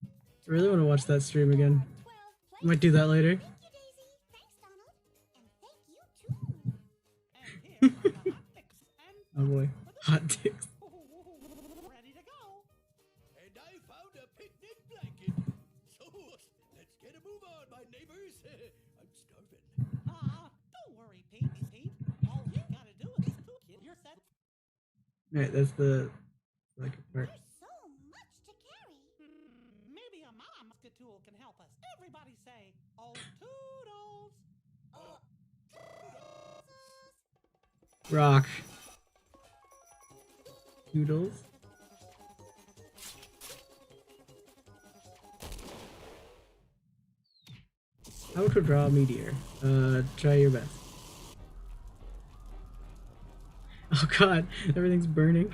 I really want to watch that stream again.
12
I might do that later.
Thank you, Daisy. Thanks, Donald. And thank you, too.
And here's the hot mix and
Oh boy. Hot dicks.
ready to go.
And I found a picnic blanket. So let's get a move on, my neighbors. I'm starving.
Don't worry, Pete. All you gotta do is cook it. You're set.
Alright, that's the like part.
There's so much to carry.
Maybe a mom tool can help us. Everybody say, oh, toodles.
Rock. Doodles. How to draw a meteor? Try your best. Oh god, everything's burning.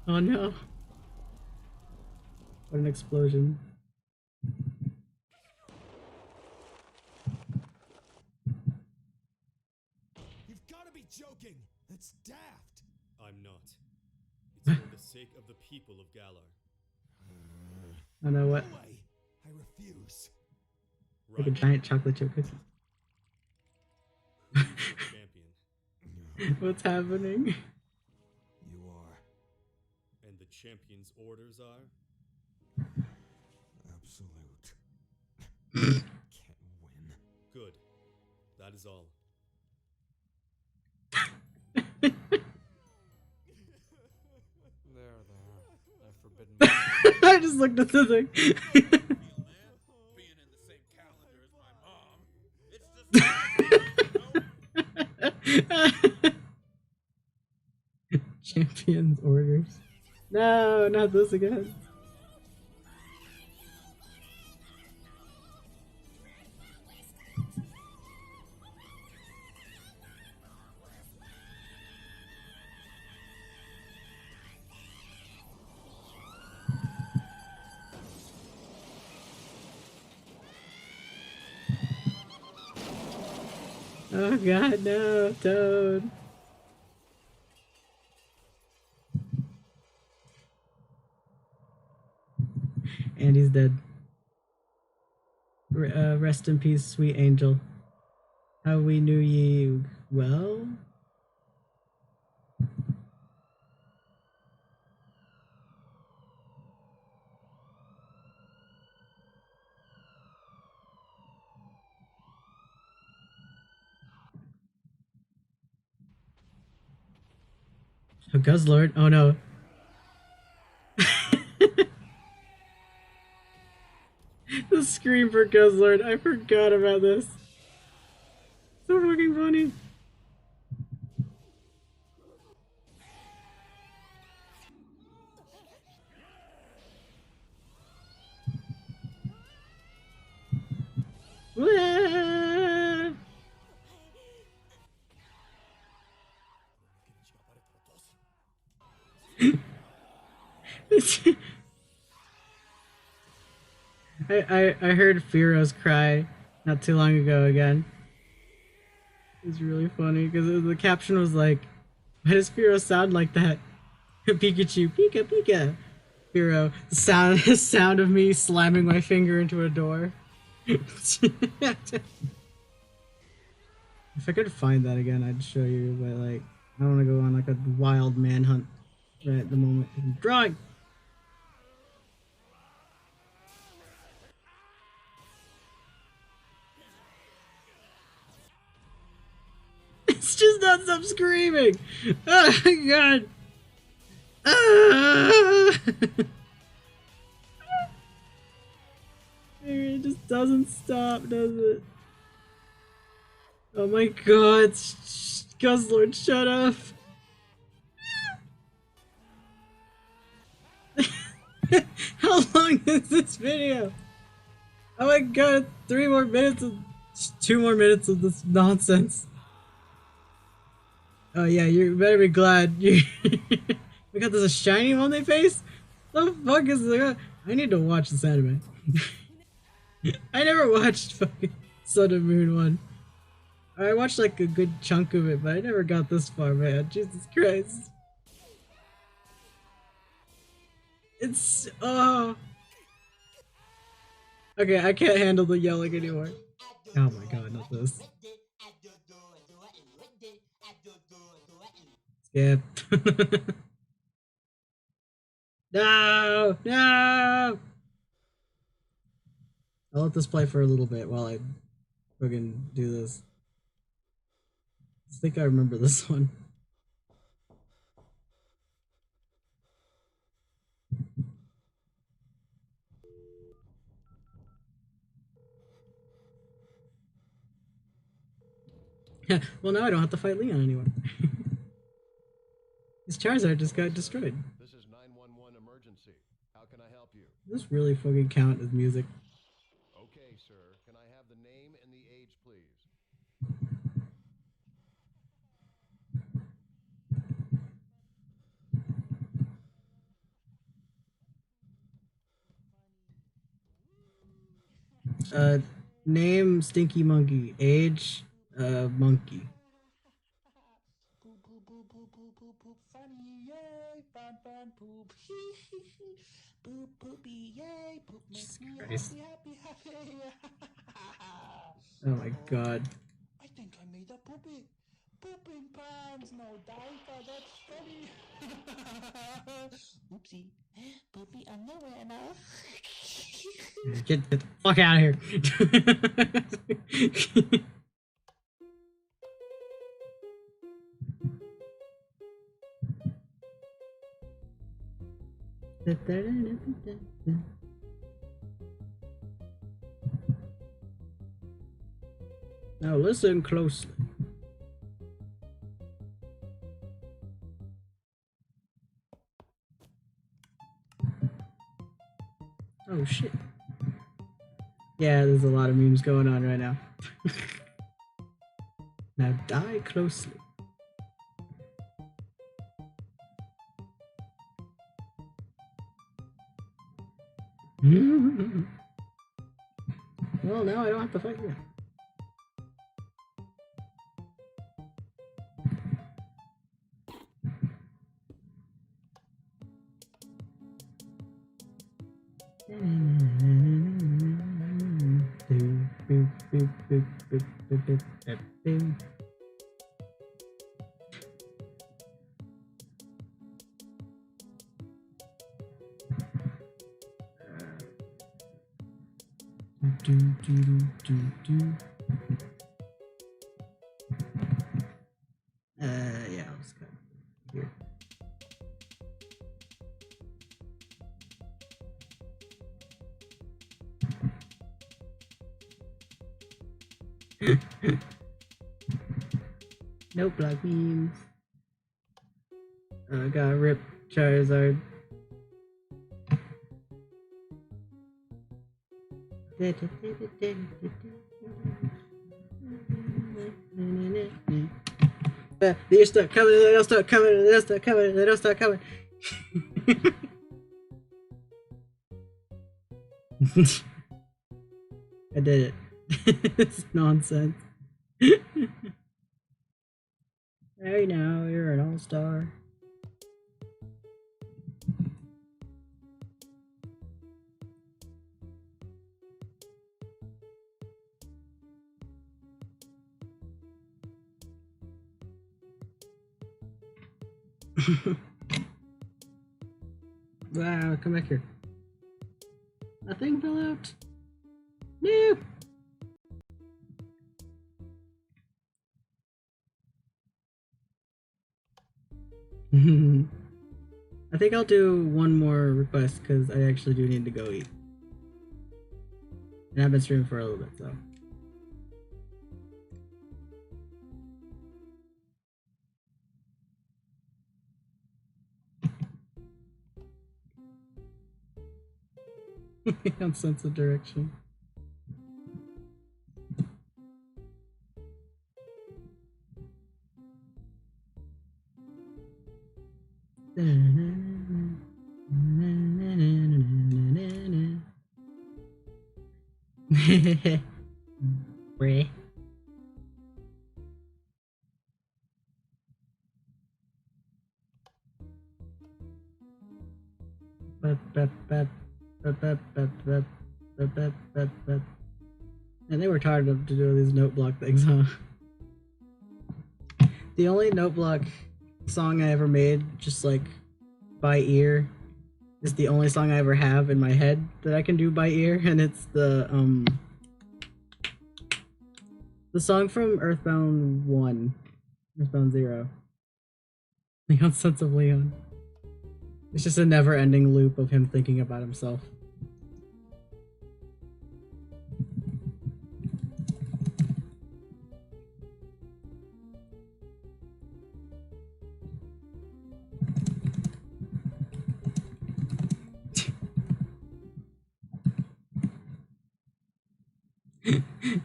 Oh no. What an explosion.
You've got to be joking. That's daft.
I'm not. for the sake of the people of Galar.
I know what.
No way. I refuse.
Like a
Right.
giant chocolate chip cookie.
Who's the champion?
What's happening?
You are.
And the champion's orders are?
Absolute. Can't win.
Good. That is all.
There. I've forbidden.
I just looked at the thing.
Being in the same calendar as my mom. It's just
Champion's orders. No, not this again. Oh god, no, Toad. And he's dead. Rest in peace, sweet angel. How we knew ye well? Oh, Guzzlord. Oh no. The scream for Guzzlord. I forgot about this. So fucking funny. Wah! I heard Firo's cry not too long ago again. It was really funny because the caption was like, "Why does Firo sound like that?" Pikachu, Pika Pika. Firo, the sound of me slamming my finger into a door. If I could find that again, I'd show you. But like, I don't want to go on like a wild manhunt right at the moment. I'm drawing. It's just not stop screaming. Oh my god. Ah! It just doesn't stop, does it? Oh my god. Guzzlord, shut up. How long is this video? Oh my god, 2 more minutes of this nonsense. Oh yeah, you better be glad you we got this shiny Monday face? The fuck is that? I need to watch this anime. I never watched fucking Sun and Moon 1. I watched like a good chunk of it, but I never got this far, man. Jesus Christ. It's oh. Okay, I can't handle the yelling anymore. Oh my god, not this. Skip. No! No! I'll let this play for a little bit while I fucking do this. I think I remember this one. Well, now I don't have to fight Leon anymore. His Charizard just got destroyed.
This is 911 emergency. How can I help you?
Does this really fucking count as music?
Okay, sir. Can I have the name and the age, please?
Name Stinky Monkey. Age Monkey.
and poop. Poop, poopy, yay, poop makes me
Christ.
happy, happy, happy.
Oh my god.
I think I made a poopy. Pooping pants, no diaper, that's funny. Oopsie. Poopy underwear now.
Get the fuck out of here. Now listen closely. Oh shit. Yeah, there's a lot of memes going on right now. Now die closely. Well, now I don't have to fight you. Yeah, I'll just cut here. No black memes. Got rip Charizard. They start coming, they don't start coming, they don't start coming, they don't start coming. I did it. It's nonsense. Hey now, you're an all-star. Wow, come back here. Nothing fell out. No. I think I'll do one more request because I actually do need to go eat. And I've been streaming for a little bit, so. On sense of direction. Breh. And they were tired of to do these note block things, huh? The only note block song I ever made, just like by ear, is the only song I ever have in my head that I can do by ear, and it's the song from Earthbound 1, Earthbound 0. Leon Sense of Leon. It's just a never-ending loop of him thinking about himself.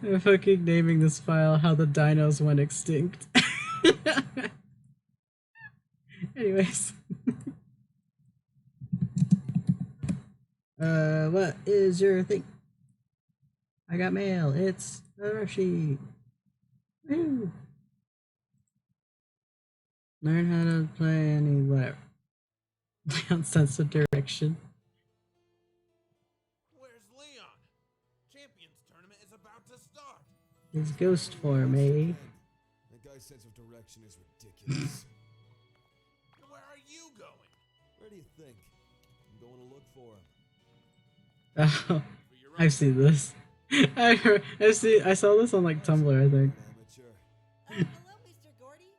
I'm fucking naming this file How the Dinos Went Extinct. Anyways. What is your thing? I got mail. It's a rush sheet. Woo! Learn how to play any whatever. Leon's sense of direction.
Where's Leon? Champions tournament is about to start.
His ghost form, eh?
That guy's sense of direction is ridiculous.
Where are you going?
Where do you think? I'm going to look for him.
Oh, I've seen this. I saw this on like Tumblr, I think.
Amateur.
Hello, Mr. Gordy.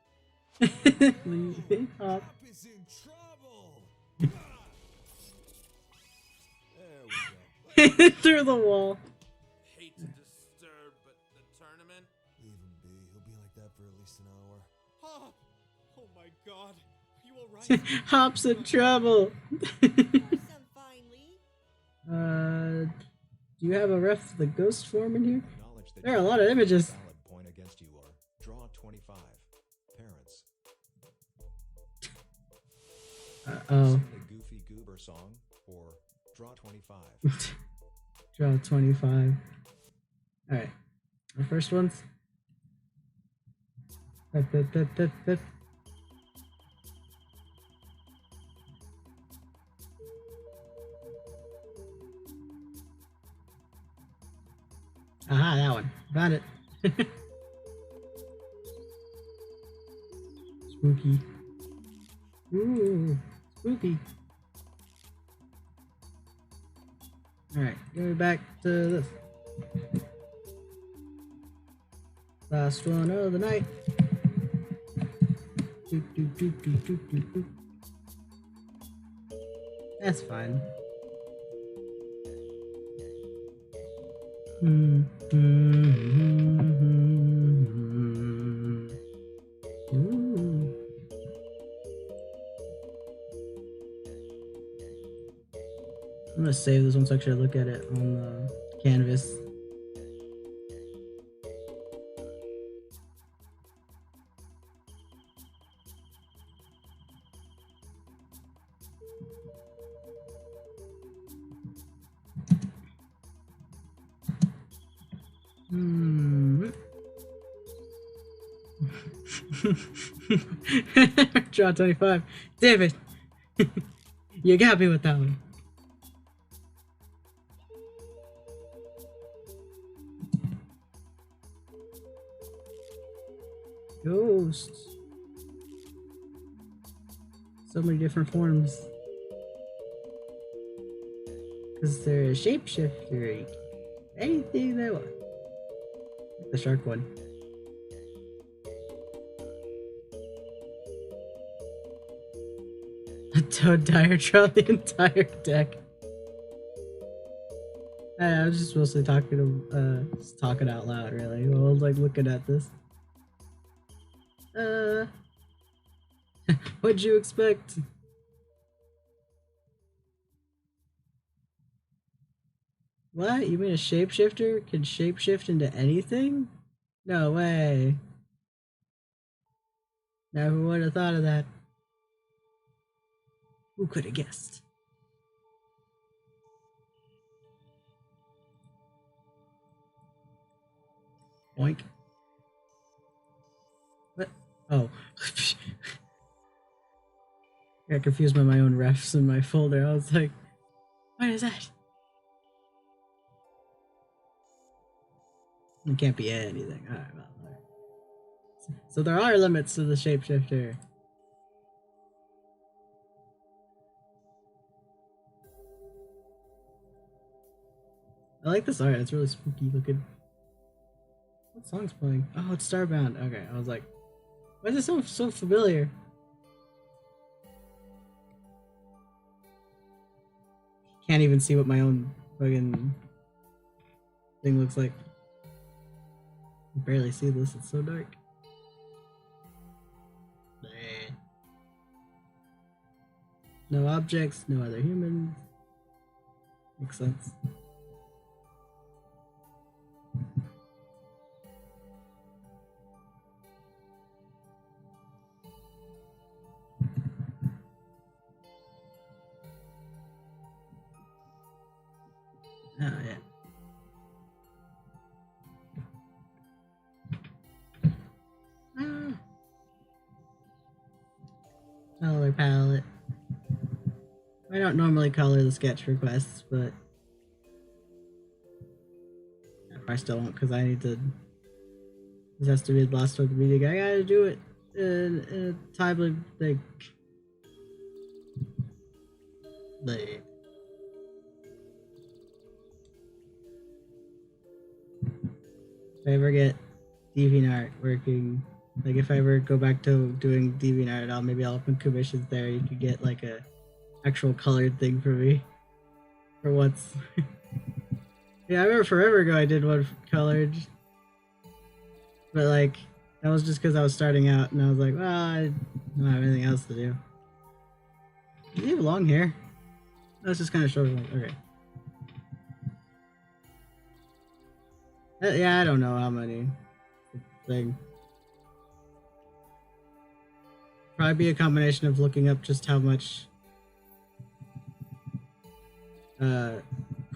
Hop.
Hop is in trouble. There we go.
Through the wall.
Hate to disturb, but the tournament?
Leave him be. He'll be like that for at least an hour.
Hop! Oh my god. Are you alright?
Hop's in trouble.
Some fine lead.
Do you have a ref for the ghost form in here?
Acknowledge that
There are a
you
lot of
have
images.
valid point against you or draw 25. Parents.
Oh.
Sing the Goofy Goober song or draw 25.
Draw 25. Alright. The first one's. Aha, that one. Found it. Spooky. Ooh, spooky. Alright, give me back to this. Last one of the night. Doop, doop, doop, doop, doop, doop, doop. That's fine. Ooh. I'm gonna save this one so I actually look at it on the canvas. Draw 25. Damn it! You got me with that one. Ghosts. So many different forms. Because they're a shapeshifter. Anything they want. Like the shark one. A Toad Dire draw the entire deck. I was just mostly just talking out loud, really. I was like looking at this. What'd you expect? What? You mean a shapeshifter can shapeshift into anything? No way. Never would have thought of that. Who could have guessed? Oink. What? Oh. I got confused by my own refs in my folder. I was like, what is that? It can't be anything. Alright, well, alright. So there are limits to the shapeshifter. I like this art. It's really spooky looking. What song's playing? Oh, it's Starbound. Okay, I was like, why is it so familiar? Can't even see what my own fucking thing looks like. I can barely see this. It's so dark. Bleh. No objects, no other humans. Makes sense. Oh, yeah. Color palette. I don't normally color the sketch requests, but I still won't because I need to. This has to be the last one of the meeting. I gotta do it in a timely thing. If I ever get DeviantArt working, like if I ever go back to doing DeviantArt, maybe I'll open commissions there. You could get like a actual colored thing for me for once. Yeah, I remember forever ago I did one colored, but like that was just because I was starting out and I was like, well, I don't have anything else to do. You have long hair. That's just kind of short. Like, okay. Yeah, I don't know how many. Thing. Probably be a combination of looking up just how much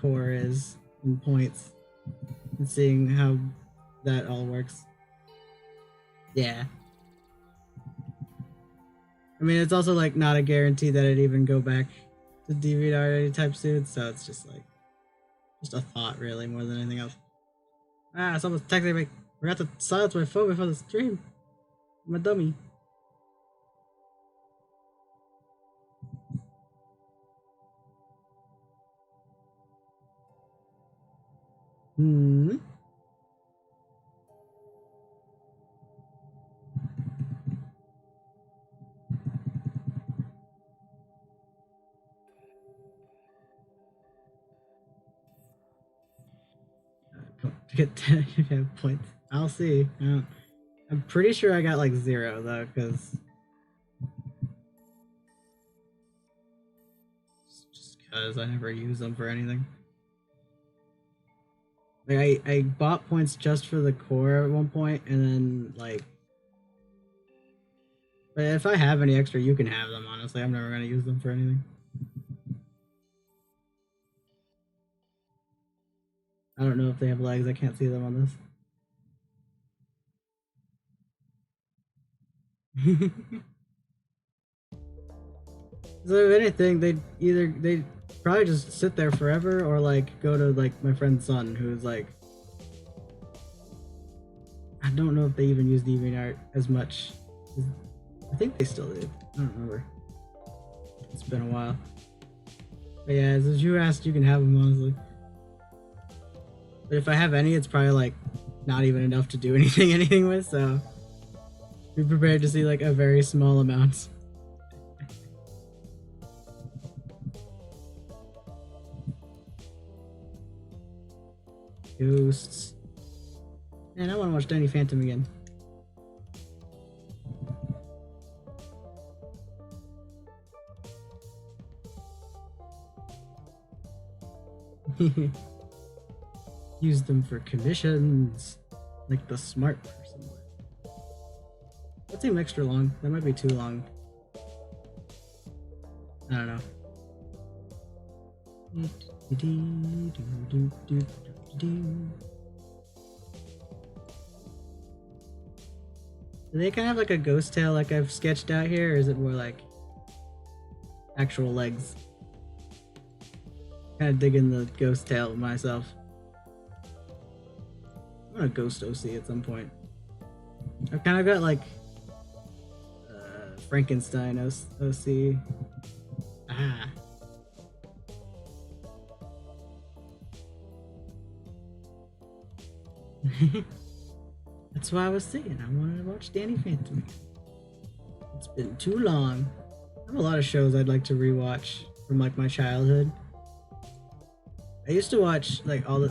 core is in points and seeing how that all works. Yeah. I mean, it's also like not a guarantee that it'd even go back to DeviantArt anytime soon, so it's just like just a thought really more than anything else. Ah, someone's texting me. Forgot to silence my phone before the stream. I'm a dummy. To get 10 points. I'll see. I'm pretty sure I got like 0 though, because just because I never use them for anything. Like I bought points just for the core at one point, and then like, but if I have any extra, you can have them. Honestly, I'm never gonna use them for anything. I don't know if they have legs. I can't see them on this. So if anything, they'd probably just sit there forever, or like go to like my friend's son, who's like, I don't know if they even use DeviantArt as much. I think they still do. I don't remember. It's been a while. But yeah, as you asked, you can have them honestly. But if I have any, it's probably like not even enough to do anything with, so be prepared to see like a very small amount. Ghosts. Man, I want to watch Danny Phantom again. Use them for commissions, like the smart person would. That seemed extra long. That might be too long. I don't know. Do they kind of have like a ghost tail like I've sketched out here, or is it more like actual legs? Kind of digging the ghost tail myself. I'm gonna ghost OC at some point. I've kind of got like Frankenstein OC. Ah. That's why I was saying I wanted to watch Danny Phantom. It's been too long. I have a lot of shows I'd like to rewatch from like my childhood. I used to watch like all the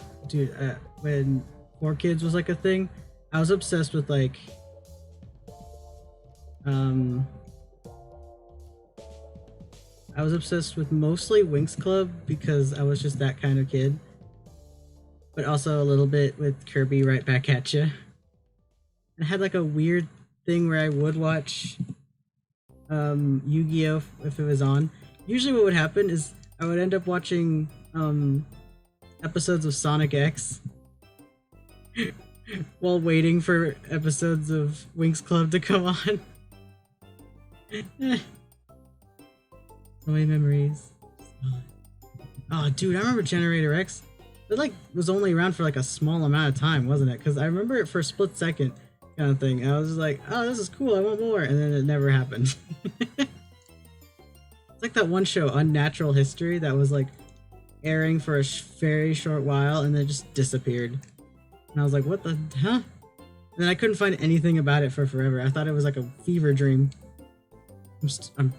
when 4Kids was like a thing. I was obsessed with like I was obsessed with mostly Winx Club because I was just that kind of kid. But also a little bit with Kirby Right Back at Ya. I had like a weird thing where I would watch Yu-Gi-Oh! If it was on. Usually what would happen is I would end up watching episodes of Sonic X while waiting for episodes of Winx Club to come on. So many memories. Oh, dude, I remember Generator X. It like was only around for like a small amount of time, wasn't it? Because I remember it for a split second kind of thing. I was just like, oh, this is cool. I want more, and then it never happened. It's like that one show, Unnatural History, that was like airing for a very short while and then just disappeared. And I was like, what the huh? And then I couldn't find anything about it for forever. I thought it was like a fever dream. I'm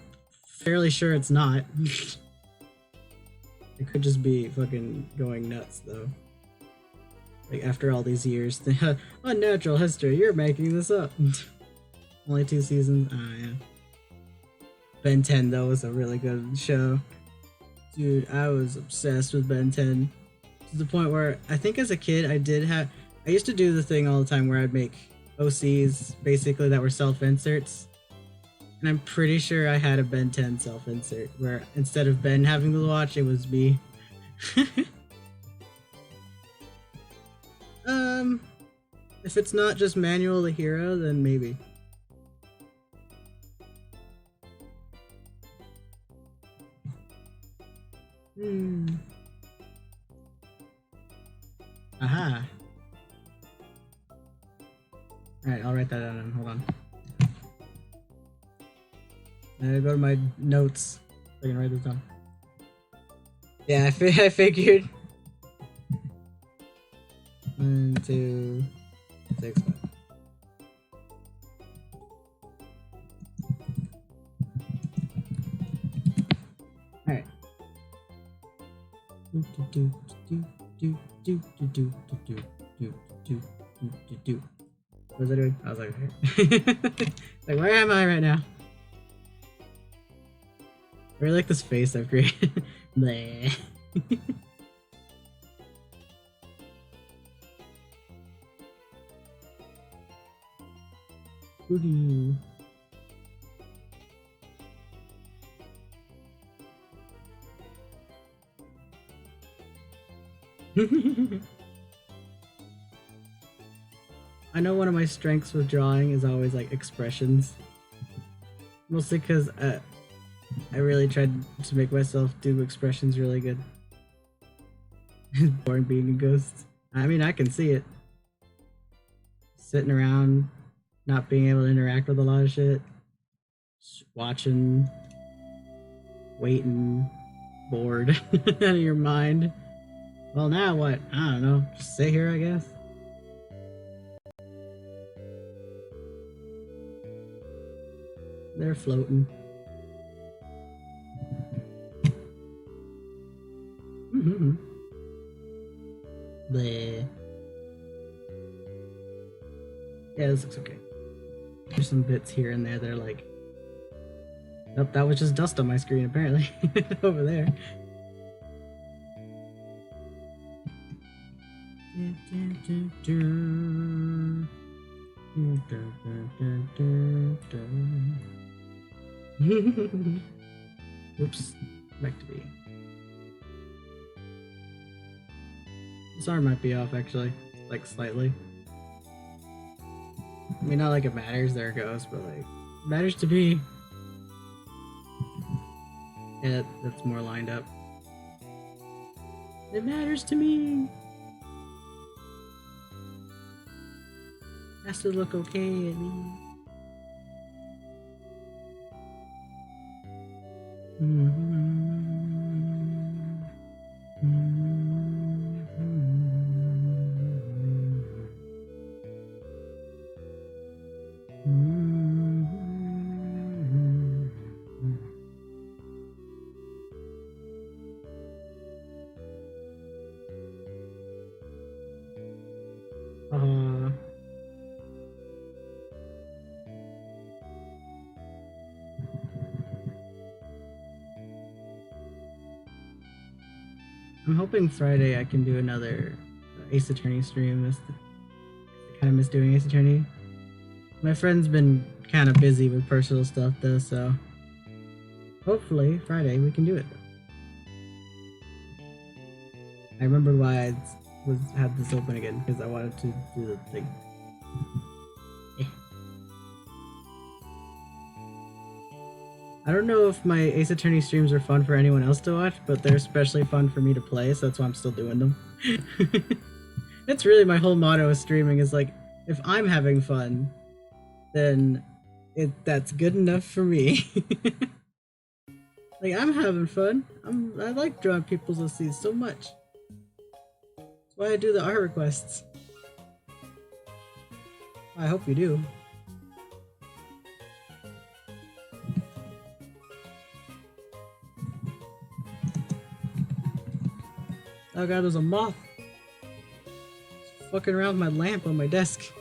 fairly sure it's not. It could just be fucking going nuts though. Like after all these years. Unnatural History, you're making this up. Only 2 seasons? Ah, yeah. Ben 10 though was a really good show. Dude, I was obsessed with Ben 10. To the point where I think as a kid I used to do the thing all the time where I'd make OCs basically that were self-inserts. And I'm pretty sure I had a Ben 10 self-insert where instead of Ben having to watch, it was me. If it's not just Manual the Hero, then maybe. Aha. Alright, I'll write that down. Hold on. I'm gonna go to my notes so I can write this down. Yeah, I figured. 1, 2, 6, 5. Alright. What was I doing? I was like, like, where am I right now? I really like this face I've created. Bleh. Woohoo. I know one of my strengths with drawing is always like expressions. Mostly because I really tried to make myself do expressions really good. Boring being a ghost. I mean, I can see it. Sitting around, not being able to interact with a lot of shit. Just watching, waiting, bored, out of your mind. Well, now what? I don't know. Just sit here, I guess. They're floating. Bleh. Yeah, this looks okay. There's some bits here and there that are like... Nope, that was just dust on my screen apparently. Over there. Oops, back to B. This arm might be off actually, like slightly. I mean, not like it matters, there it goes, but like, it matters to me. Yeah, that's more lined up. It matters to me. Has to look okay at me. I'm hoping Friday I can do another Ace Attorney stream. I kind of miss doing Ace Attorney. My friend's been kind of busy with personal stuff though, so hopefully Friday we can do it. I remembered why I had this open again, because I wanted to do the thing. I don't know if my Ace Attorney streams are fun for anyone else to watch, but they're especially fun for me to play, so that's why I'm still doing them. That's really my whole motto of streaming, is like, if I'm having fun, then that's good enough for me. Like, I'm having fun. I like drawing people's OCs so much. That's why I do the art requests. I hope you do. Oh god, there's a moth. It's fucking around with my lamp on my desk.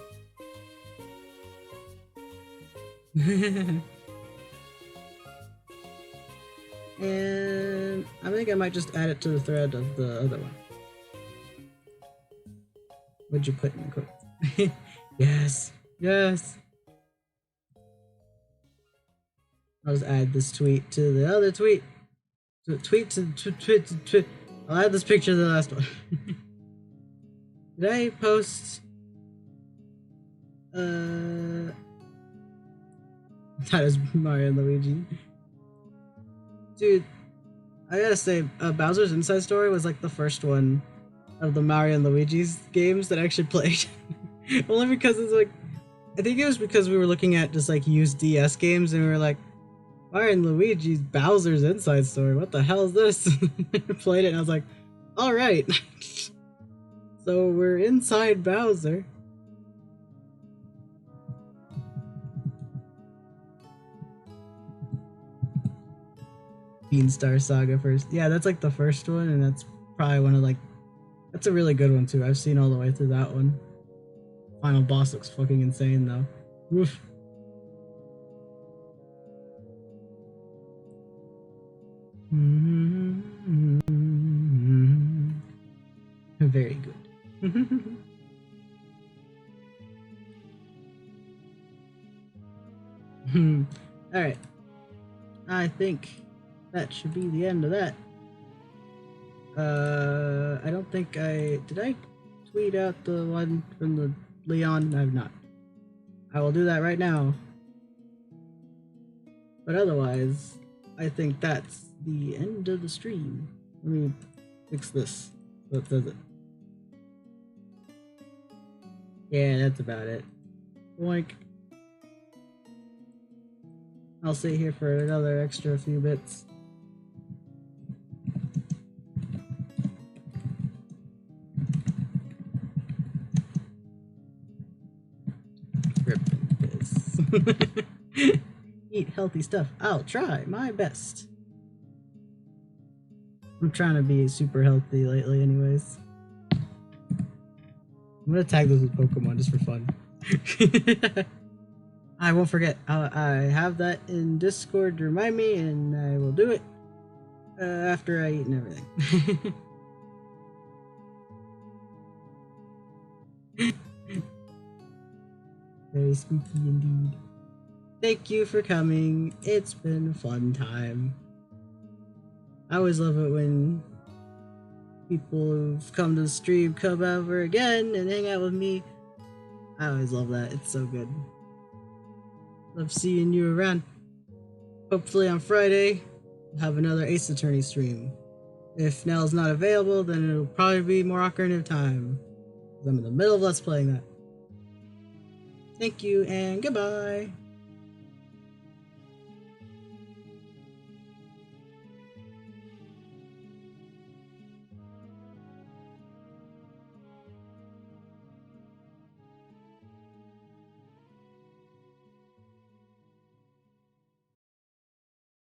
And I think I might just add it to the thread of the other one. What'd you put in the quote? Yes, yes. I'll just add this tweet to the other tweet. Tweet. I'll add this picture to the last one. Did I post? That is Mario and Luigi. Dude, I gotta say, Bowser's Inside Story was like the first one of the Mario and Luigi's games that I actually played. Only because it's like, I think it was because we were looking at just like used DS games and we were like, Mario and Luigi's Bowser's Inside Story, what the hell is this? I played it and I was like, alright. So we're inside Bowser. Beanstar Saga first. Yeah, that's like the first one, and that's probably one of like, that's a really good one too. I've seen all the way through that one. Final boss looks fucking insane though. Oof. Very good. Alright. I think that should be the end of that. I don't think did I tweet out the one from the Leon? I have not. I will do that right now. But otherwise, I think that's the end of the stream. Let me fix this so it does it. Yeah, that's about it. Boink. I'll sit here for another extra few bits. Eat healthy stuff. I'll try my best. I'm trying to be super healthy lately anyways. I'm gonna tag those with Pokemon just for fun. I won't forget. I have that in Discord to remind me, and I will do it after I eat and everything. Very spooky indeed. Thank you for coming. It's been a fun time. I always love it when people who've come to the stream come over again and hang out with me. I always love that. It's so good. Love seeing you around. Hopefully on Friday, we'll have another Ace Attorney stream. If Nell's not available, then it'll probably be more Ocarina of Time. I'm in the middle of Let's Playing that. Thank you and goodbye.